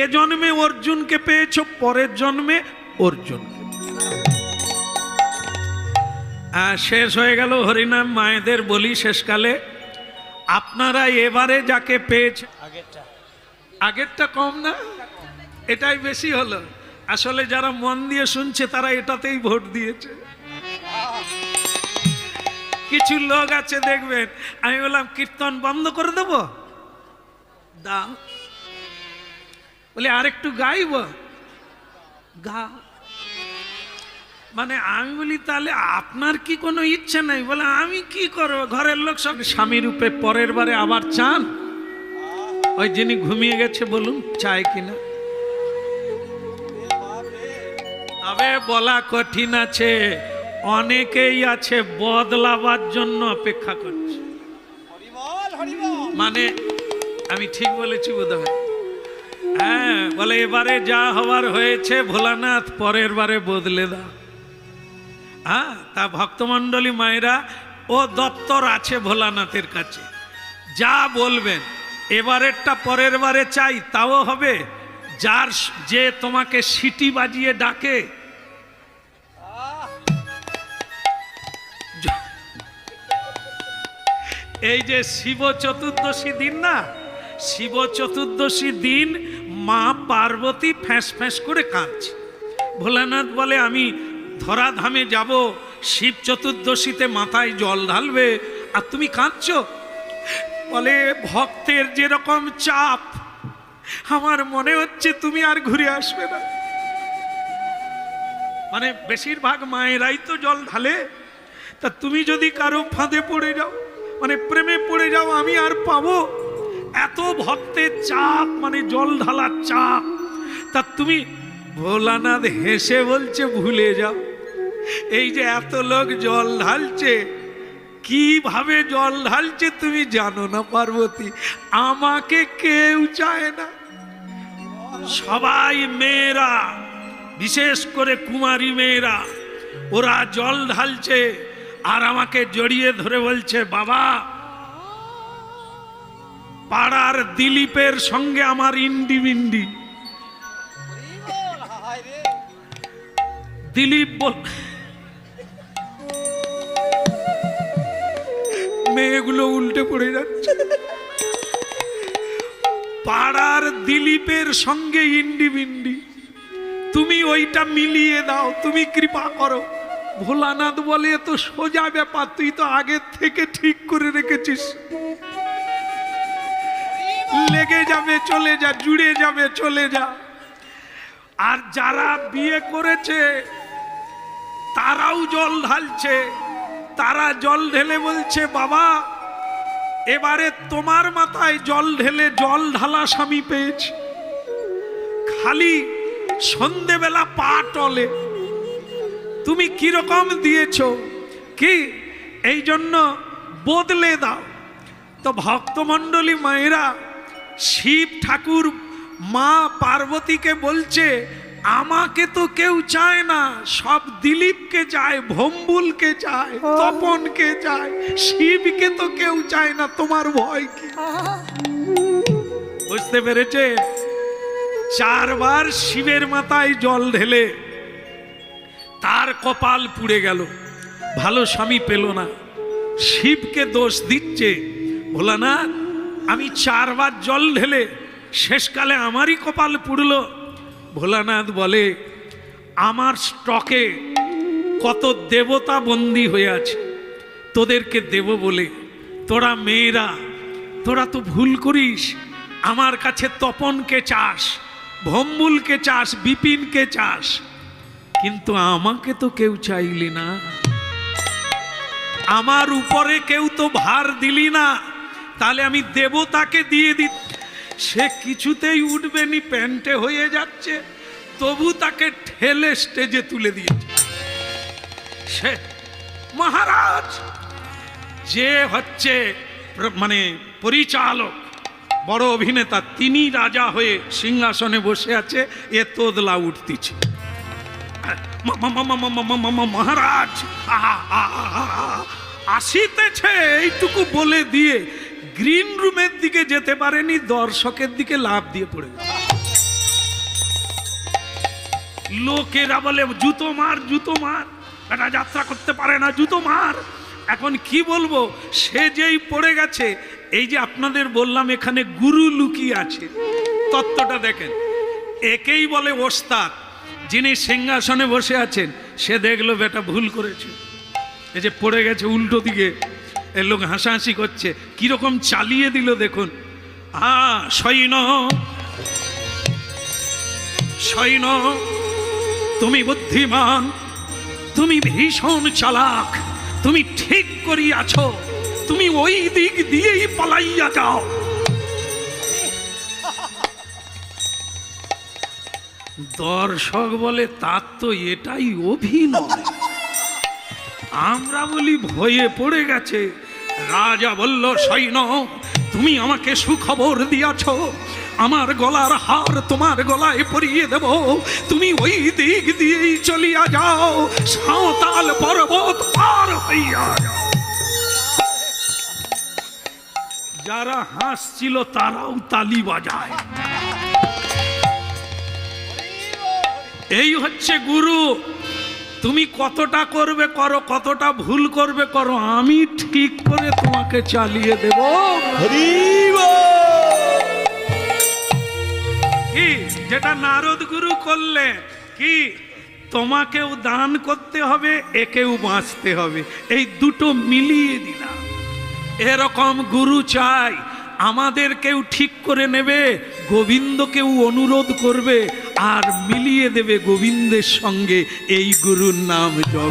এ জন্মে অর্জুনকে পেয়েছো, পরের জন্মে অর্জুনকে। শেষ হয়ে গেল হরিনাম। মায়েদের বলি শেষকালে, আপনারা এবারে যাকে পেয়েছে, আগেরটা কম না, এটাই বেশি হলো। আসলে যারা মন দিয়ে শুনছে তারা এটাতেই ভোট দিয়েছে। কিছু লোক আছে দেখবেন, আমি বললাম কীর্তন বন্ধ করে দেব, দাও, বলে আরেকটু গাইব, গা। মানে আমি বলি তাহলে আপনার কি কোনো ইচ্ছে নাই? বলে আমি কি করব, ঘরের লোক সব স্বামী রূপে পরের বারে আবার চান। ওই যিনি ঘুমিয়ে গেছে বলুন চায় কিনা? তবে বলা কঠিন আছে, অনেকেই আছে বদলাবার জন্য অপেক্ষা করছে। মানে আমি ঠিক বলেছি বোধহয়? হ্যাঁ, বলে এবারে যা হওয়ার হয়েছে ভোলানাথ পরের বারে বদলে দাও। হ্যাঁ, তা ভক্তমণ্ডলী মায়েরা, ও দপ্তর আছে ভোলানাথের কাছে, যা বলবেন এবারেরটা পরের বারে চাই তাও হবে। যার যে তোমাকে সিটি বাজিয়ে ডাকে, এই যে শিব চতুর্দশী দিন না, শিব চতুর্দশী দিন মা পার্বতী ফ্যাঁস ফ্যাঁস করে কাঁদছে। ভোলানাথ বলে আমি ধরাধামে যাব, শিব চতুর্দশীতে মাথায় জল ঢালবে, আর তুমি কাঁদছো? বলে ভক্তের যেরকম চাপ, আমার মনে হচ্ছে তুমি আর ঘুরে আসবে না। মানে বেশিরভাগ মায়েরাই তো জল ঢালে, তা তুমি যদি কারো ফাঁদে পড়ে যাও, মানে প্রেমে পড়ে যাও, আমি আর পাবো? এত ভক্তের চাপ, মানে জল ঢালার চাপ। তা তুমি, ভোলানাথ হেসে বলছে ভুলে যাও। এই যে এত লোক জল ঢালছে, কিভাবে জল ঢালছে তুমি জানো না পার্বতী? আমাকে কেউ চায় না, সবাই মেয়েরা, বিশেষ করে কুমারী মেয়েরা, ওরা জল ঢালছে আর আমাকে জড়িয়ে ধরে বলছে, বাবা, পাড়ার দিলীপের সঙ্গে আমার ইন্ডি বিন্ডি। দিলীপ বল, মেয়েগুলো উল্টে পড়ে যাচ্ছে। পাড়ার দিলীপের সঙ্গে ইন্ডি বিন্ডি, তুমি ওইটা মিলিয়ে দাও, তুমি কৃপা করো। ভোলানাথ বলে, এ তো সোজা ব্যাপার, তুই তো আগের থেকে ঠিক করে রেখেছিস। লেগে যাবে, চলে যা, জুড়ে যাবে, চলে যা। আর যারা বিয়ে করেছে তারাও জল ঢালছে, তারা জল ঢেলে বলছে, বাবা, এবারে তোমার মাথায় জল ঢেলে জল ঢালা স্বামী পেয়েছি। খালি সন্ধেবেলা পা টলে, তুমি কিরকম দিয়েছ কি, এই জন্য বদলে দাও। তো ভক্তমণ্ডলী মায়েরা, শিব ঠাকুর মা পার্বতীকে বলছে, আমাকে তো কেউ চায় না, সব দিলীপকে চায়, ভম্বুলকে চায়, তপনকে চায়, শিবকে তো কেউ চায় না, তোমার ভয় কি? বুঝতে পেরেছে? 4 বার শিবের মাথায় জল ঢেলে তার কপাল পুড়ে গেল, ভালো স্বামী পেল না। শিবকে দোষ দিচ্ছে, ভোলানাথ, আমি 4 বার জল ঢেলে শেষকালে আমারই কপাল পুড়ল। ভোলানাথ বলে, আমার স্টকে কত দেবতা বন্দী হয়ে আছে, তোদেরকে দেব বলে। তোরা মেয়েরা, তোরা তো ভুল করিস, আমার কাছে তপনকে চাস, ভম্বুলকে চাস, বিপিনকে চাস, কিন্তু আমাকে তো কেউ চাইলি না, আমার উপরে কেউ তো ভার দিলি না, তাহলে আমি দেবতাকে দিয়ে দিই। সে কিছুতেই উঠবে নি, প্যান্টে হয়ে যাচ্ছে, তবু তাকে ঠেলে স্টেজে তুলে দিয়েছে। সে মহারাজ, যে হচ্ছে মানে পরিচালক, বড় অভিনেতা, তিনি রাজা হয়ে সিংহাসনে বসে আছে, এ তোদলা উঠতিছে। মহারাজ আসিতেছে, এইটুকু বলে দিয়ে গ্রিন রুমের দিকে যেতে পারেনি, দর্শকের দিকে লাফ দিয়ে পড়ে গেল। লোকেরা বলে, জুতো মার, জুতো মার, এটা যাত্রা করতে পারে না, জুতো মার। এখন কি বলবো, সে যেই পড়ে গেছে, এই যে আপনাদের বললাম এখানে গুরু লুকিয়ে আছে, তত্ত্বটা দেখেন। একেই বলে ওস্তাদ, যিনি সিংহাসনে বসে আছেন, সে দেখলো বেটা ভুল করেছে, এই যে পড়ে গেছে উল্টো দিকে, এর লোক হাসাহাসি করছে, কিরকম চালিয়ে দিল দেখুন। সৈন্য, সৈন্য, তুমি বুদ্ধিমান, তুমি ভীষণ চালাক, তুমি ঠিক করিয়াছ, তুমি ওই দিক দিয়েই পালাইয়া যাও। দর্শক বলে, তার তো এটাই অভিনয়। আমরা বলি ভয়ে পড়ে গেছে। রাজা বলল, সৈন্য, তুমি আমাকে সুখবর দিয়াছ, আমার গলার হার তোমার গলায় পরিয়ে দেব, তুমি ওই দিক দিয়েই চলিয়া যাও, সাঁওতাল পর্বত পার হইয়া যাও। যারা হাসছিল তারাও তালি বাজায়। এই হচ্ছে গুরু। তুমি কতটা করবে করো, কতটা ভুল করবে করো, আমি ঠিক করে তোমাকে চালিয়ে দেব। কি যেটা নারদ গুরু করলে, কি তোমাকেও দান করতে হবে, একেও বাঁচতে হবে, এই দুটো মিলিয়ে দিলাম। এরকম গুরু চাই, আমাদের কেউ ঠিক করে নেবে, গোবিন্দকেও অনুরোধ করবে, আর মিলিয়ে দেবে গোবিন্দের সঙ্গে এই গুরুর নাম জপ।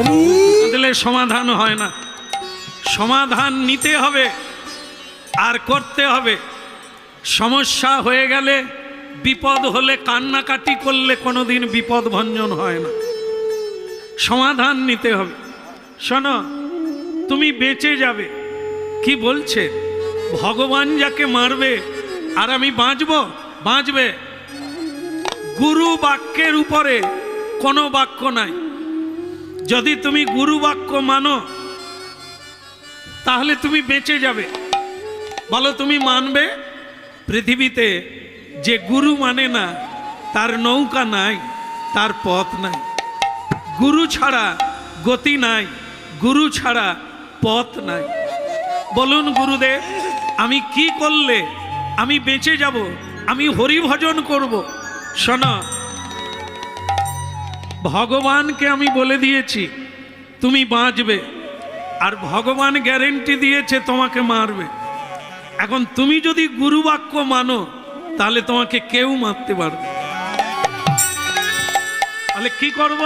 তাহলে সমাধান হয় না, সমাধান নিতে হবে আর করতে হবে। সমস্যা হয়ে গেলে, বিপদ হলে কান্নাকাটি করলে কোনোদিন বিপদ ভঞ্জন হয় না, সমাধান নিতে হবে। শোনো, তুমি বেঁচে যাবে, কি বলছে ভগবান যাকে মারবে আর আমি বাঁচবো? বাঁচবে। গুরু বাক্যের উপরে কোনো বাক্য নাই। যদি তুমি গুরু বাক্য মানো তাহলে তুমি বেঁচে যাবে। বলো তুমি মানবে? পৃথিবীতে যে গুরু মানে না তার নৌকা নাই, তার পথ নাই। গুরু ছাড়া গতি নাই, গুরু ছাড়া পথ নাই। বলুন গুরুদেব, আমি কি করলে আমি বেঁচে যাব? আমি হরি ভজন করব। শোনো, ভগবানকে আমি বলে দিয়েছি তুমি বাঁচবে, আর ভগবান গ্যারেন্টি দিয়েছে তোমাকে মারবে। এখন তুমি যদি গুরু বাক্য মানো তাহলে তোমাকে কেউ মারতে পারবে। তাহলে কি করব?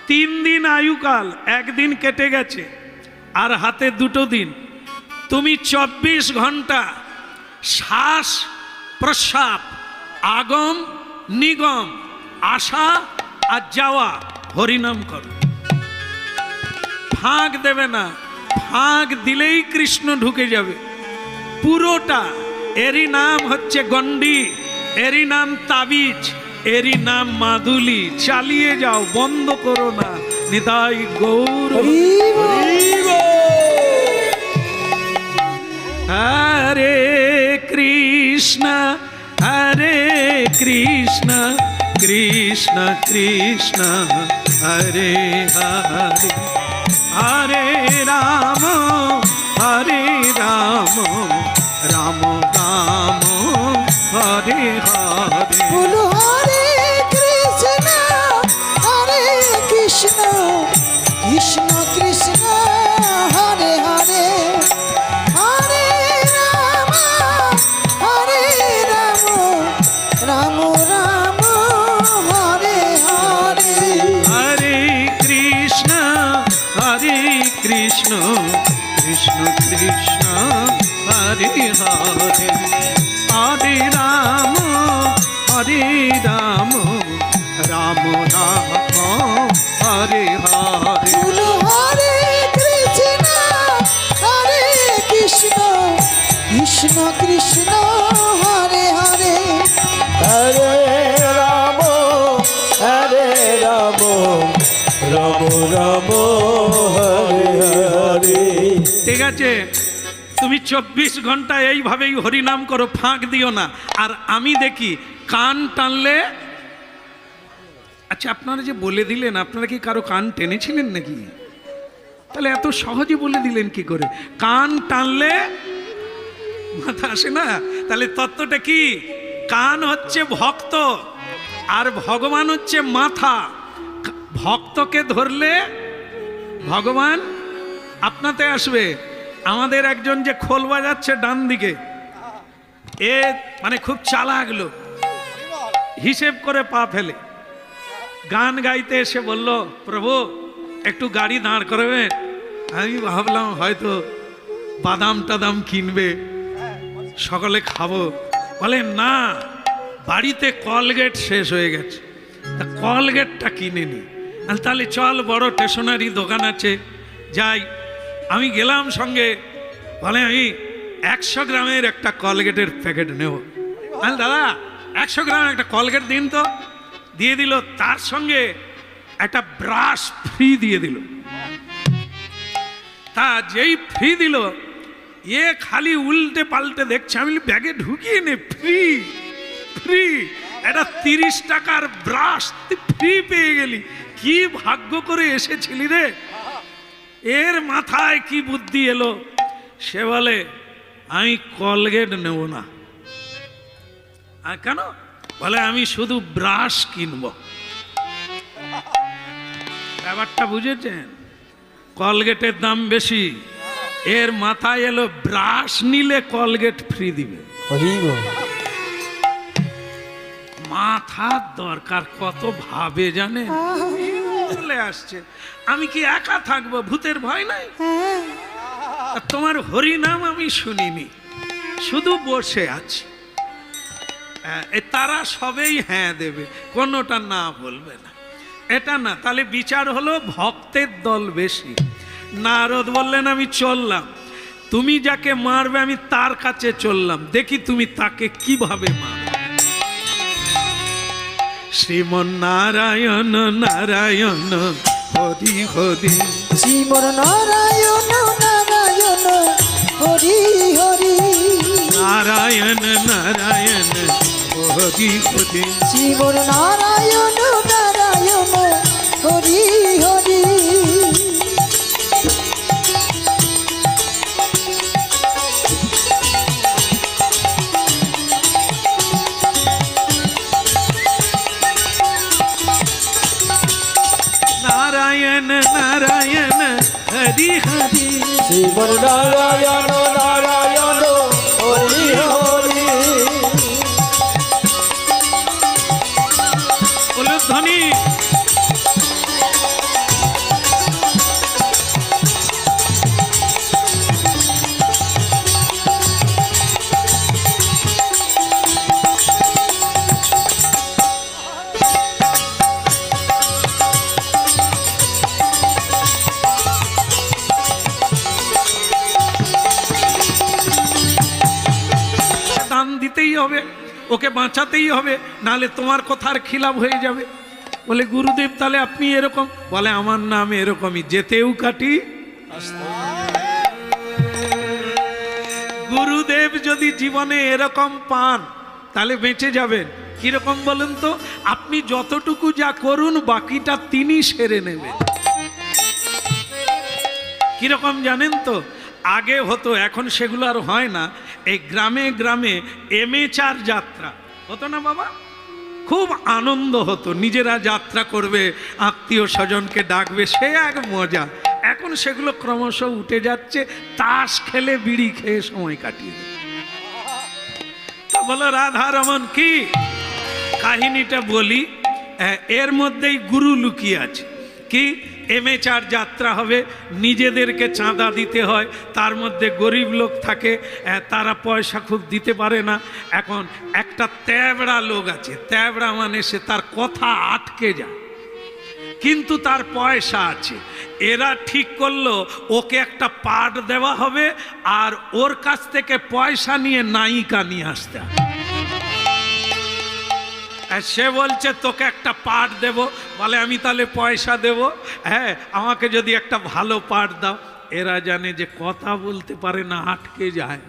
3 দিন আয়ুকাল, 1 দিন কেটে গেছে আর হাতে 2 দিন। তুমি 24 ঘন্টা শ্বাস প্রশ্বাস, আগম নিগম, আসা আর যাওয়া হরিনাম করো। ফাঁক দেবে না, ফাঁক দিলেই কৃষ্ণ ঢুকে যাবে পুরোটা। এরই নাম হচ্ছে গন্ডি, এরই নাম তাবিজ, এরই নাম মাদুলি। চালিয়ে যাও, বন্ধ করো না। নিতাই গৌর। হরে কৃষ্ণ হরে কৃষ্ণ কৃষ্ণ কৃষ্ণ হরে হরে, হরে রাম হরে রাম রাম রাম হরে হরে। বলো হরে কৃষ্ণ হরে কৃষ্ণ কৃষ্ণ কৃষ্ণ হরে হরে, হরে রাম হরে রাম রাম রাম হরে হরে। হরে কৃষ্ণ কৃষ্ণ কৃষ্ণ হরে হরে, হরে রাম রাম রাম হরে হরে। বলো হরে কৃষ্ণ হরে কৃষ্ণ কৃষ্ণ কৃষ্ণ হরে হরে, হরে রাম রাম রাম হরে হরে। ঠিক আছে, তুমি 24 ঘন্টা এইভাবেই হরিনাম করো, ফাঁক দিও না। আর আমি দেখি কান টানলে। আচ্ছা, আপনারা যে বলে দিলেন, আপনারা কি কারো কান টেনেছিলেন নাকি? তাহলে এত সহজে বলে দিলেন কি করে? কান টানলে মাথা আসে না? তাহলে তত্ত্বটা কি? কান হচ্ছে ভক্ত আর ভগবান হচ্ছে মাথা। ভক্তকে ধরলে ভগবান আপনাতে আসবে। আমাদের একজন যে খোল বাজাচ্ছে ডান দিকে, এ মানে খুব চালাক লোক, হিসেব করে পা ফেলে। গান গাইতে এসে বলল, প্রভু একটু গাড়ি দাঁড় করাবেন। আমি ভাবলাম হয়তো বাদাম টাদাম কিনবে, সকালে খাবো। বলে না, বাড়িতে কলগেট শেষ হয়ে গেছে, তা কলগেটটা কিনে নি। তাহলে চল, বড় স্টেশনারি দোকান আছে, যাই। আমি গেলাম সঙ্গে। বলে আমি 100 গ্রামের একটা কলগেটের প্যাকেট নেব। দাদা 100 গ্রামের একটা কলগেট দিন তো। দিয়ে দিল, তার সঙ্গে একটা ব্রাশ ফ্রি দিয়ে দিল। তা যেই ফ্রি দিল, এ খালি উল্টে পাল্টে দেখছে। আমি ব্যাগে ঢুকিয়ে নে, ফ্রি ফ্রি, এটা 30 টাকার ব্রাশ ফ্রি পেয়ে গেলি। কি ভাগ্য করে এসেছিলি রে। এর মাথায় কি বুদ্ধি এলো, সে বলে আমি কলগেট নেব না। আর কেন? বলে আমি শুধু ব্রাশ কিনব। ব্যাপারটা বুঝেছেন? কলগেটের দাম বেশি, এর মাথায় এলো ব্রাশ নিলে কলগেট ফ্রি দিবে। মাথার দরকার, কত ভাবে জানে চলে আসছে। আমি কি একা থাকবো? ভূতের ভয় নাই। হ্যাঁ আর তোমার হরিনাম আমি শুনিনি, শুধু বসে আছি। তারা সবেই হ্যাঁ দেবে, কোনোটা না বলবে না। এটা না, তাহলে বিচার হলো ভক্তের দল বেশি। নারদ বললেন আমি চললাম, তুমি যাকে মারবে আমি তার কাছে চললাম, দেখি তুমি তাকে কিভাবে মারবে। শ্রীমন্নারায়ণ নারায়ণ হরি হরি, শ্রীমন নারায়ণ নারায়ণ হরি হরি, নারায়ণ নারায়ণ হরি হরি। শ্রীমন নারায়ণ নারায়ণ হরি হরি। নারায়ণ নারায়ণ হরি হরি, শ্রীমন নারায়ণ নারায়ণ হরি হরি। বলে ধ্বনি। দান দিতেই হবে, ওকে বাঁচাতেই হবে, নাহলে তোমার কথার খিলাফ হয়ে যাবে। বলে গুরুদেব তাহলে আপনি এরকম? বলে আমার নাম এরকমই, যেতেও কাটি। গুরুদেব যদি জীবনে এরকম পান তাহলে বেঁচে যাবেন। কিরকম বলুন তো? আপনি যতটুকু যা করুন বাকিটা তিনি সেরে নেবেন। কিরকম জানেন তো? আগে হতো, এখন সেগুলো আর হয় না। এই গ্রামে গ্রামে এমেচার যাত্রা হতো না বাবা, খুব আনন্দ হতো। নিজেরা যাত্রা করবে, আত্মীয় স্বজনকে ডাকবে, সে এক মজা। এখন সেগুলো ক্রমশ উঠে যাচ্ছে, তাস খেলে বিড়ি খেয়ে সময় কাটিয়ে দেবে। তা বলো রাধা রমন কি কাহিনীটা বলি, এর মধ্যেই গুরু লুকিয়ে আছে। কি? এমেচার যাত্রা হবে, নিজেদেরকে চাঁদা দিতে হয়, তার মধ্যে গরিব লোক থাকে, তারা পয়সা খুব দিতে পারে না। এখন একটা ত্যাবড়া লোক আছে, ত্যাবড়া মানে সে তার কথা আটকে যায়, কিন্তু তার পয়সা আছে। এরা ঠিক করলো ওকে একটা পাঠ দেওয়া হবে, আর ওর কাছ থেকে পয়সা নিয়ে নায়িকা নিয়ে আসতে হবে। সে বলছে তোকে একটা পাঠ দেব। বলে আমি তাহলে পয়সা দেব, হ্যাঁ আমাকে যদি একটা ভালো পাঠ দাও। এরা জানে যে কথা বলতে পারে না, আটকে যায়,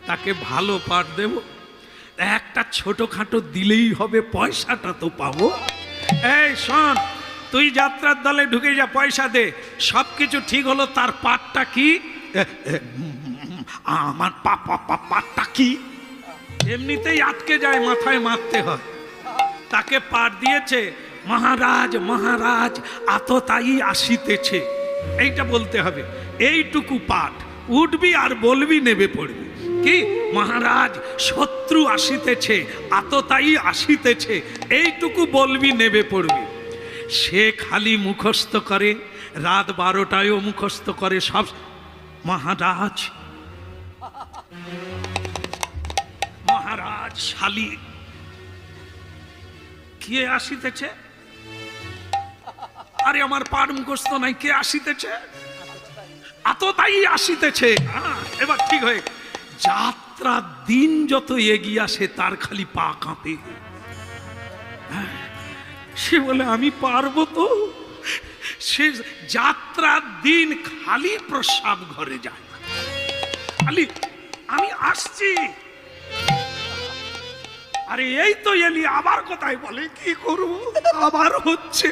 তাকে ভালো পাঠ দেব। একটা ছোটখাটো দিলেই হবে, পয়সাটা তো পাবো। এই শোন, তুই যাত্রার দলে ঢুকে যা, পয়সা দে। সব কিছু ঠিক হলো, তার পাঠটা কি? আমার পাঠটা কি? এমনিতেই আটকে যায়, মাথায় মারতে হয়। তাকে পাঠ দিয়েছে, মহারাজ মহারাজ আততায়ী আসিতেছে, এইটা বলতে হবে। এইটুকু পাঠ উঠবি আর বলবি, নেবে পড়বি। কি? মহারাজ শত্রু আসিতেছে, আততায়ী আসিতেছে, এইটুকু বলবি, নেবে পড়বি। সে খালি মুখস্থ করে, রাত 12টায়ও মুখস্থ করে সব। মহারাজ মহারাজ শালী কে আসিতেছে? আরে আমার পাঠ মুখস্থ নাই, কে আসিতেছে? আততায়ী আসিতেছে। এবার ঠিক হয়ে, যাত্রা দিন যত এগিয়ে আসে তার খালি পা কাঁপে। সে বলে আমি পারবো তো? সে যাত্রার দিন খালি প্রস্রাব ঘরে যায়, খালি আমি আসছি। আরে এই তো এলি, আবার কোথায়? বলে কি করবো, আবার হচ্ছে।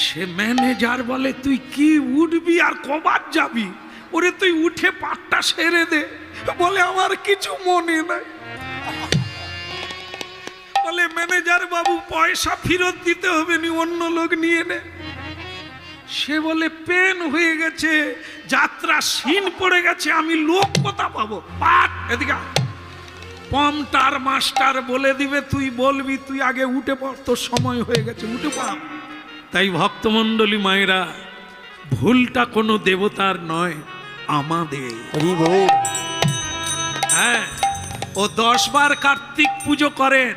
সে ম্যানেজার বলে তুই কি উঠবি আর কবার যাবি? ওরে তুই উঠে পাঠটা সেরে দে। বলে আমার কিছু মনে নাই। বলে ম্যানেজার বাবু পয়সা ফেরত দিতে হবে নি, অন্য লোক নিয়ে নে। সে বলে পেন হয়ে গেছে, যাত্রা সিন পড়ে গেছে, আমি লোক কোথা পাবো? পাঠ এদিকে। পমটার মাস্টার বলে দিবে, তুই বলবি, তুই আগে উঠে পড়, তোর সময় হয়ে গেছে, উঠে পড়। তাই ভক্তমণ্ডলী মায়েরা, ভুলটা কোনো দেবতার নয়, আমাদের। হরি বল। হ্যাঁ, ও 10 বার কার্তিক পুজো করেন,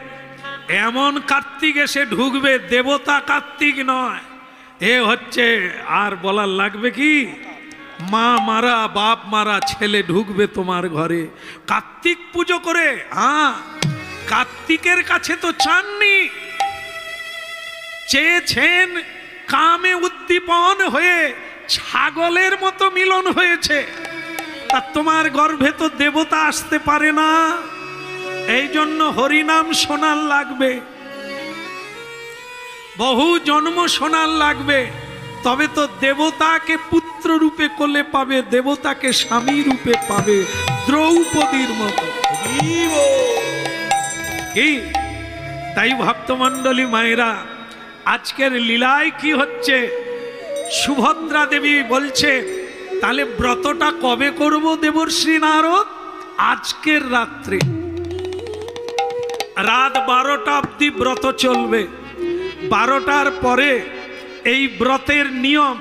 এমন কার্তিক এসে ঢুকবে, দেবতা কার্তিক নয়। এ হচ্ছে, আর বলার লাগবে কি, মা মারা বাপ মারা ছেলে ঢুকবে তোমার ঘরে কার্তিক পুজো করে। হ্যাঁ, কার্তিকের কাছে তো চাননি, চেয়েছেন, কামে উদ্দীপন হয়ে ছাগলের মতো মিলন হয়েছে। তা তোমার গর্ভে তো দেবতা আসতে পারে না, এই জন্য হরিনাম শোনার লাগবে, বহু জন্ম শোনার লাগবে, তবে তো দেবতাকে পুত্র রূপে কোলে পাবে, দেবতাকে স্বামী রূপে পাবে, দ্রৌপদীর মতো। কি তাই ভক্তমণ্ডলী মায়েরা, আজকের লীলায় কি হচ্ছে, সুভদ্রা দেবী বলছে, তাহলে ব্রতটা কবে করব দেবর্ষি নারদ? আজকের রাত্রে রাত 12টা অবধি ব্রত চলবে। 12টার পরে এই ব্রতের নিয়ম,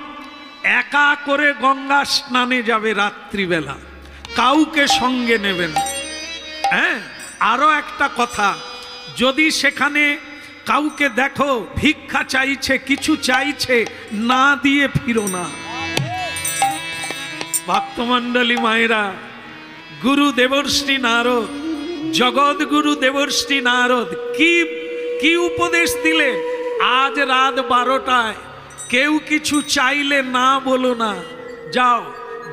একা করে গঙ্গা স্নানে যাবে রাত্রিবেলা, কাউকে সঙ্গে নেবেন। হ্যাঁ, আরো একটা কথা, যদি সেখানে কাউকে দেখো ভিক্ষা চাইছে, কিছু চাইছে, না দিয়ে ফিরো না। ভক্তমণ্ডলী মায়েরা, গুরু দেবর্ষি নারদ, জগৎগুরু দেবর্ষি নারদ কি উপদেশ দিলেন? আজ রাত 12টায় কেউ কিছু চাইলে না বলো না, যাও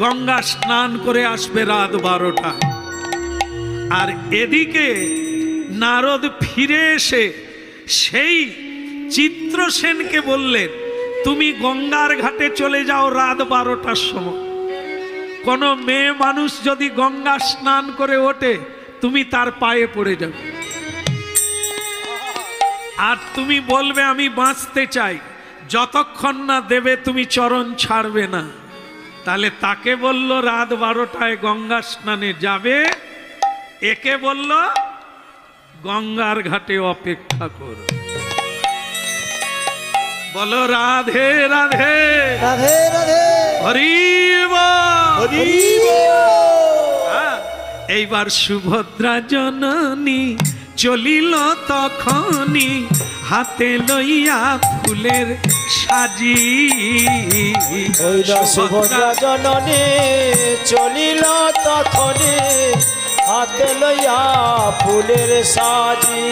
গঙ্গা স্নান করে আসবে রাত 12টায়। আর এদিকে নারদ ফিরে এসে সেই চিত্রসেনকে বললেন, তুমি গঙ্গার ঘাটে চলে যাও রাত 12টার সময়। কোনো মেয়ে মানুষ যদি গঙ্গা স্নান করে ওঠে, তুমি তার পায়ে পড়ে যাবে, আর তুমি বলবে আমি বাঁচতে চাই, যতক্ষণ না দেবে তুমি চরণ ছাড়বে না। তাহলে তাকে বলল রাত 12টায় গঙ্গা স্নানে যাবে, একে বলল গঙ্গার ঘাটে অপেক্ষা করো। বলো রাধে রাধে, রাধে রাধে, হরি বল। হরি বল। হ্যাঁ, এইবার সুভদ্রা জননী চলিল তখনই, হাতে লইয়া ফুলের সাজি। ওই সুভদ্রা জননী চলিল তখনই, হাতে লইয়া ফুলের সাজি।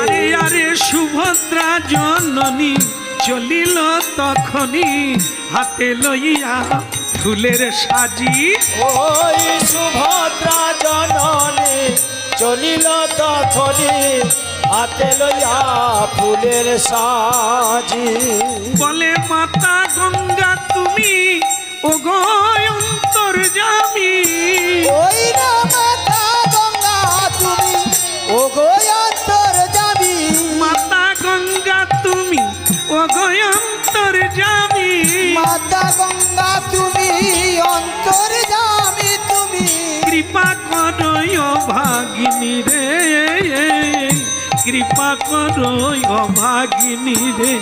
আরে আরে সুভদ্রা জননী চলিল তখনই, হাতে লইয়া ফুলের সাজি। ওই সুভদ্রা জননী চলিল তখনই, হাতে লইয়া ফুলের সাজি। বলে মাতা গঙ্গা তুমি ওগো অন্তর্যামী, ওই না মাতা গঙ্গা তুমি ও গো অন্তর্যামী। মাতা গঙ্গা তুমি ওগো অন্তর্যামী, মাতা গঙ্গা তুমি অন্তর্যামী, তুমি কৃপা করো ভাগিনী রে, কৃপা করো ভাগিনী রে।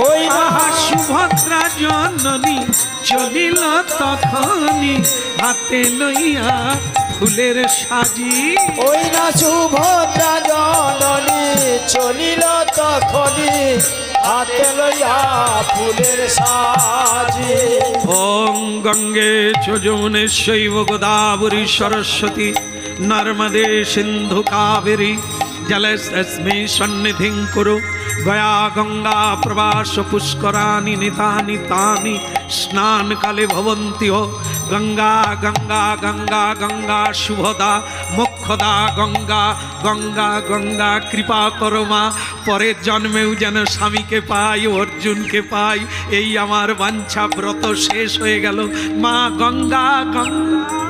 ওই আহা সুভদ্রা জননী চলিল তখনই, হাতে লইয়া ফুলের সাজি। ওই না সুভদ্রা জননী চলিল তখনই, হাতে লইয়া ফুলের সাজি। ওম গঙ্গে চ যমুনেশ্বৈব গোদাবরী সরস্বতী নর্মদে সিন্ধু কাবেরী জলস্মি সন্নিধিং কুরু, গয়া গঙ্গা প্রবাস পুষ্করাণি নিতানি তানি, স্নান কালে ভবন্তি হো। গঙ্গা গঙ্গা গঙ্গা গঙ্গা শুভদা মোক্ষদা, গঙ্গা গঙ্গা গঙ্গা কৃপা করো মা, পরের জন্মেও যেন স্বামীকে পাই, অর্জুনকে পাই, এই আমার বাঞ্ছা, ব্রত শেষ হয়ে গেল মা গঙ্গা গঙ্গা।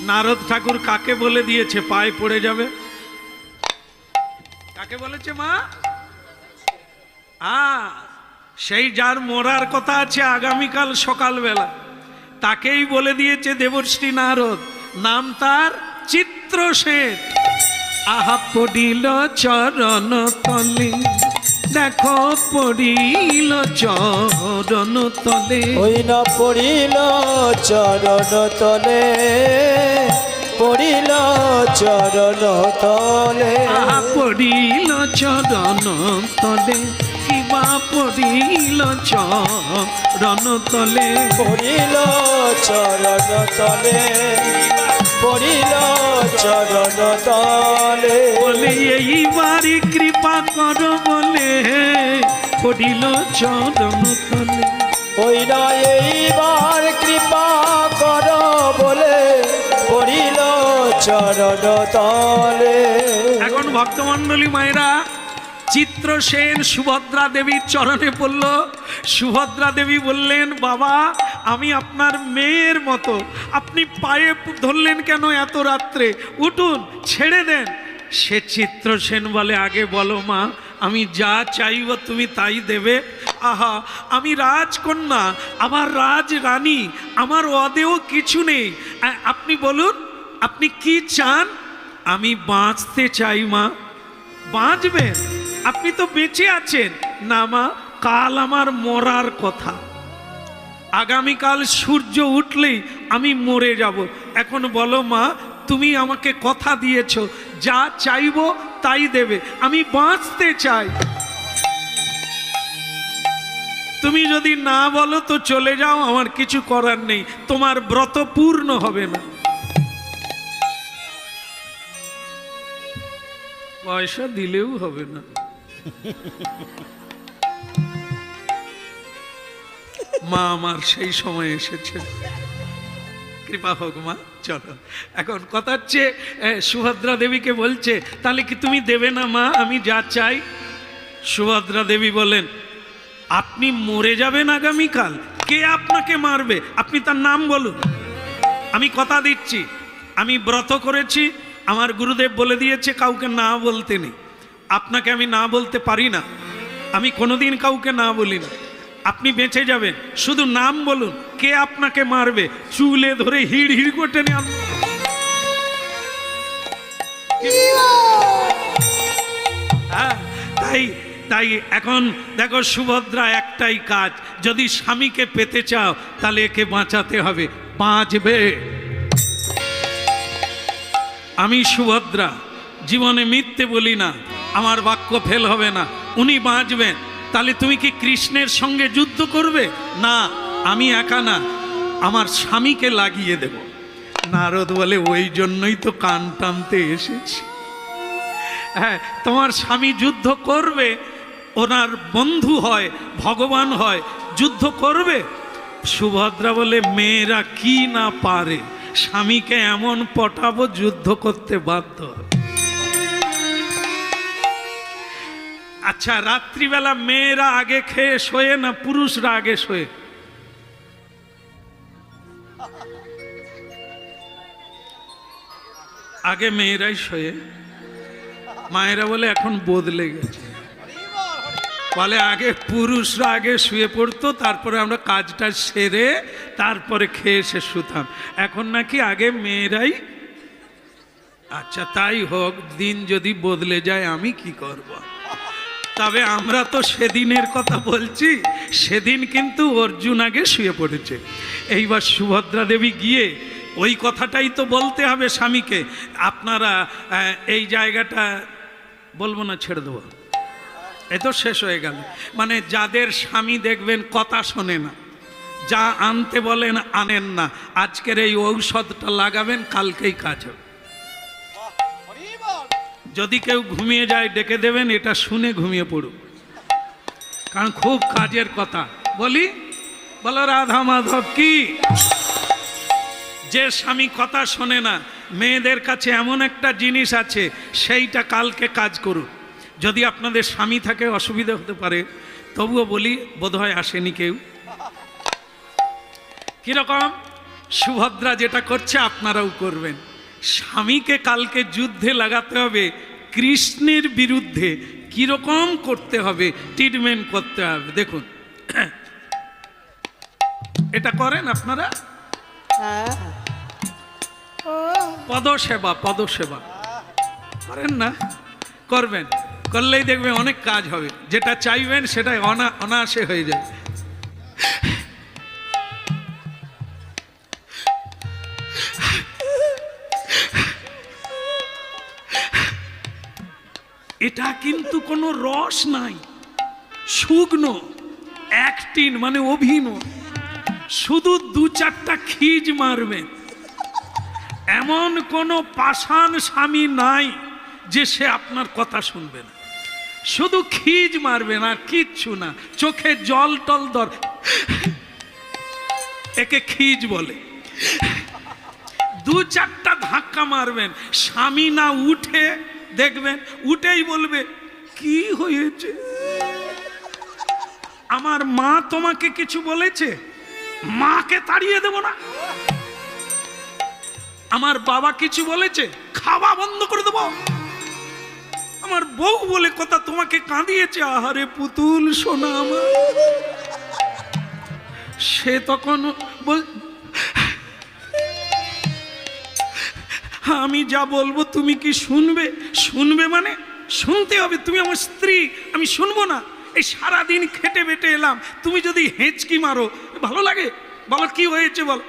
নারদ ঠাকুর কাকে বলে দিয়েছে পায়ে পড়ে যাবে? কাকে বলেছে মা? সেই যার মরার কথা আছে আগামীকাল সকালবেলা, তাকেই বলে দিয়েছে দেবশ্রী নারদ, নাম তার চিত্রসেন। আহা পড়িল চরণ তলে, দেখো পড়িল চরণ তলে। ওই না পড়িল চরণ তলে, পড়িল চরণ তলে। আহা পড়িল চরণ তলে, কিবা পড়িল চরণ তলে। পড়িল চরণ তলে, পড়িল চরণ তলে। বলে এইবারে কৃপা কর বলে, পড়িল চরণ তলে। ওই না এইবার কৃপা কর বলে, পড়িল চরণ তলে। এখন ভক্তমণ্ডলী মায়েরা, চিত্রসেন সুভদ্রা দেবীর চরণে পড়ল। সুভদ্রা দেবী বললেন, বাবা আমি আপনার মেয়ের মতো, আপনি পায়ে ধরলেন কেন এত রাত্রে? উঠুন, ছেড়ে দেন। সে চিত্রসেন বলে, আগে বলো মা, আমি যা চাইব তুমি তাই দেবে। আহা, আমি রাজকন্যা, আমার রাজরানী, আমার অদেও কিছু নেই। আপনি বলুন, আপনি কি চান? আমি বাঁচতে চাই মা। বাঁচবেন? আপনি তো বেঁচে আছেন না মা, কাল আমার মরার কথা। আগামীকাল সূর্য উঠলেই আমি মরে যাব। এখন বলো মা, তুমি আমাকে কথা দিয়েছ, যা চাইবো তাই দেবে, আমি বাঁচতে চাই। তুমি যদি না বলো তো চলে যাও, আমার কিছু করার নেই, তোমার ব্রত পূর্ণ হবে না। পয়সা দিলেও হবে না। মা আমার সেই সময় এসেছে, কৃপা হোক মা। চলো, এখন কথা হচ্ছে সুভদ্রা দেবীকে বলছে, তাহলে কি তুমি দেবে না মা আমি যা চাই? সুভদ্রা দেবী বলেন, আপনি মরে যাবেন আগামীকাল, কে আপনাকে মারবে? আপনি তার নাম বলুন। আমি কথা দিচ্ছি, আমি ব্রত করেছি, আমার গুরুদেব বলে দিয়েছে কাউকে না বলতে নেই। আপনাকে আমি না বলতে পারি না, আমি কোনোদিন কাউকে না বলি না। আপনি বেঁচে যাবেন, শুধু নাম বলুন, কে আপনাকে মারবে? চুলে ধরে হিড় হিড় করে টেনে আনবে। হ্যাঁ, তাই তাই এখন দেখো সুভদ্রা একটাই কাজ, যদি স্বামীকে পেতে চাও তাহলে একে বাঁচাতে হবে। বাঁচবে। আমি সুভদ্রা জীবনে মিথ্যে বলি না, আমার বাক্য ফেল হবে না, উনি বাঁচবেন। তাহলে তুমি কি কৃষ্ণের সঙ্গে যুদ্ধ করবে? না, আমি একা না, আমার স্বামীকে লাগিয়ে দেব। নারদ বলে, ওই জন্যই তো কান টানতে এসেছি। হ্যাঁ, তোমার স্বামী যুদ্ধ করবে, ওনার বন্ধু হয়, ভগবান হয়, যুদ্ধ করবে। সুভদ্রা বলে, মেয়েরা কি না পারে, স্বামীকে এমন পটাবো যুদ্ধ করতে বাধ্য। আচ্ছা, রাত্রিবেলা মেয়েরা আগে খেয়ে শোয়ে না পুরুষরা আগে শোয়ে? আগে মেয়েরাই শোয়ে। মায়েরা বলে এখন বদলে গেছে, বলে আগে পুরুষরা আগে শুয়ে পড়তো, তারপরে আমরা কাজটা সেরে তারপরে খেয়ে এসে শুতাম। এখন নাকি আগে মেয়েরাই। আচ্ছা তাই হোক, দিন যদি বদলে যায় আমি কি করব? তবে আমরা তো সেদিনের কথা বলছি, সেদিন কিন্তু অর্জুন আগে শুয়ে পড়েছে। এইবার সুভদ্রা দেবী গিয়ে ওই কথাটাই তো বলতে হবে স্বামীকে। আপনারা এই জায়গাটা বলবো না, ছেড়ে দেবো, এ তো শেষ হয়ে গেল। মানে যাদের স্বামী দেখবেন কথা শোনে না, যা আনতে বলেন আনেন না, আজকের এই ঔষধটা লাগাবেন, কালকেই কাজ হবে। যদি কেউ ঘুমিয়ে যায় ডেকে দেবেন, এটা শুনে ঘুমিয়ে পড়ুক, কারণ খুব কাজের কথা। বলি, বলো রাধা মাধব কি? যে স্বামী কথা শোনে না, মেয়েদের কাছে এমন একটা জিনিস আছে, সেইটা কালকে কাজ করুন। যদি আপনাদের স্বামী থাকে অসুবিধা হতে পারে, তবুও বলি, বোধহয় আসেনি কেউ। কিরকম? সুভদ্রা যেটা করছে আপনারাও করবেন। স্বামীকে কালকে যুদ্ধে লাগাতে হবে কৃষ্ণের বিরুদ্ধে। কিরকম করতে হবে, ট্রিটমেন্ট করতে হবে। দেখুন, এটা করেন আপনারা, হ্যাঁ ও পদসেবা পদসেবা করেন না? করবেন, করলেই দেখবেন অনেক কাজ হবে, যেটা চাইবেন সেটাই অনায়াসে হয়ে যায়। এটা কিন্তু কোনো রস নাই, শুকনো অ্যাক্টিং মানে অভিনয়, শুধু দু চারটা খিজ মারবেন। এমন কোনো পাষাণ স্বামী নাই যে সে আপনার কথা শুনবে না, শুধু খিজ মারবে না, কিচ্ছু না, চোখে জল টল দর, একে খিজ বলে। দু চারটা ধাক্কা মারবেন, স্বামী না উঠে দেখবেন উঠেই বলবে কি হয়েছে, আমার মা তোমাকে কিছু বলেছে? মাকে তাড়িয়ে দেব না। আমার বাবা কিছু বলেছে? খাওয়া বন্ধ করে দেব। আমার বউ বলে কথা তোমাকে কাঁদিয়েছে? আহারে পুতুল সোনা আমার। সে তখন বল, আমি যা বলবো তুমি কি শুনবে? শুনবে মানে শুনতে হবে, তুমি আমার স্ত্রী, আমি শুনবো না? এই সারাদিন খেটে বেটে এলাম, তুমি যদি হেঁচকি মারো ভালো লাগে? বলো কি হয়েছে বলো।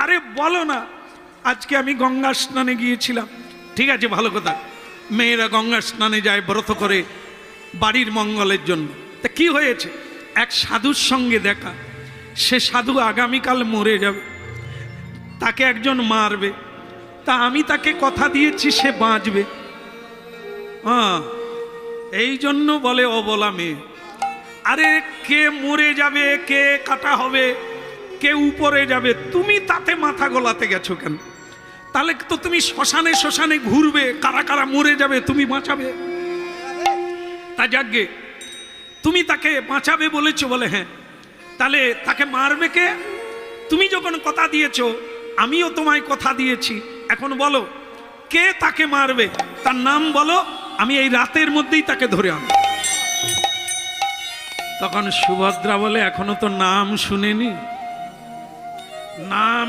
আরে বলো না, আজকে আমি গঙ্গা স্নানে গিয়েছিলাম। ঠিক আছে, ভালো কথা, মেয়েরা গঙ্গা স্নানে যায় ব্রত করে বাড়ির মঙ্গলের জন্য। তা কি হয়েছে? এক সাধুর সঙ্গে দেখা, সে সাধু আগামীকাল মরে যাবে, তাকে একজন মারবে, তা আমি তাকে কথা দিয়েছি সে বাঁচবে। হ্যাঁ, এই জন্য বলে অবলা মেয়ে। আরে কে মরে যাবে, কে কাটা হবে, কে উপরে যাবে, তুমি তাতে মাথা গলাতে গেছো কেন? তাহলে তো তুমি শ্মশানে শ্মশানে ঘুরবে, কারা কারা মরে যাবে তুমি বাঁচাবে। তা যাকগে, তুমি তাকে বাঁচাবে বলেছো বলে হ্যাঁ, তাহলে তাকে মারবে কে? তুমি যখন কথা দিয়েছো, আমিও তোমায় কথা দিয়েছি, এখন বলো কে তাকে মারবে, তার নাম বলো, আমি এই রাতের মধ্যেই তাকে ধরে আনবো। তখন সুভদ্রা বলে এখনো তো নাম শুনেনি। নাম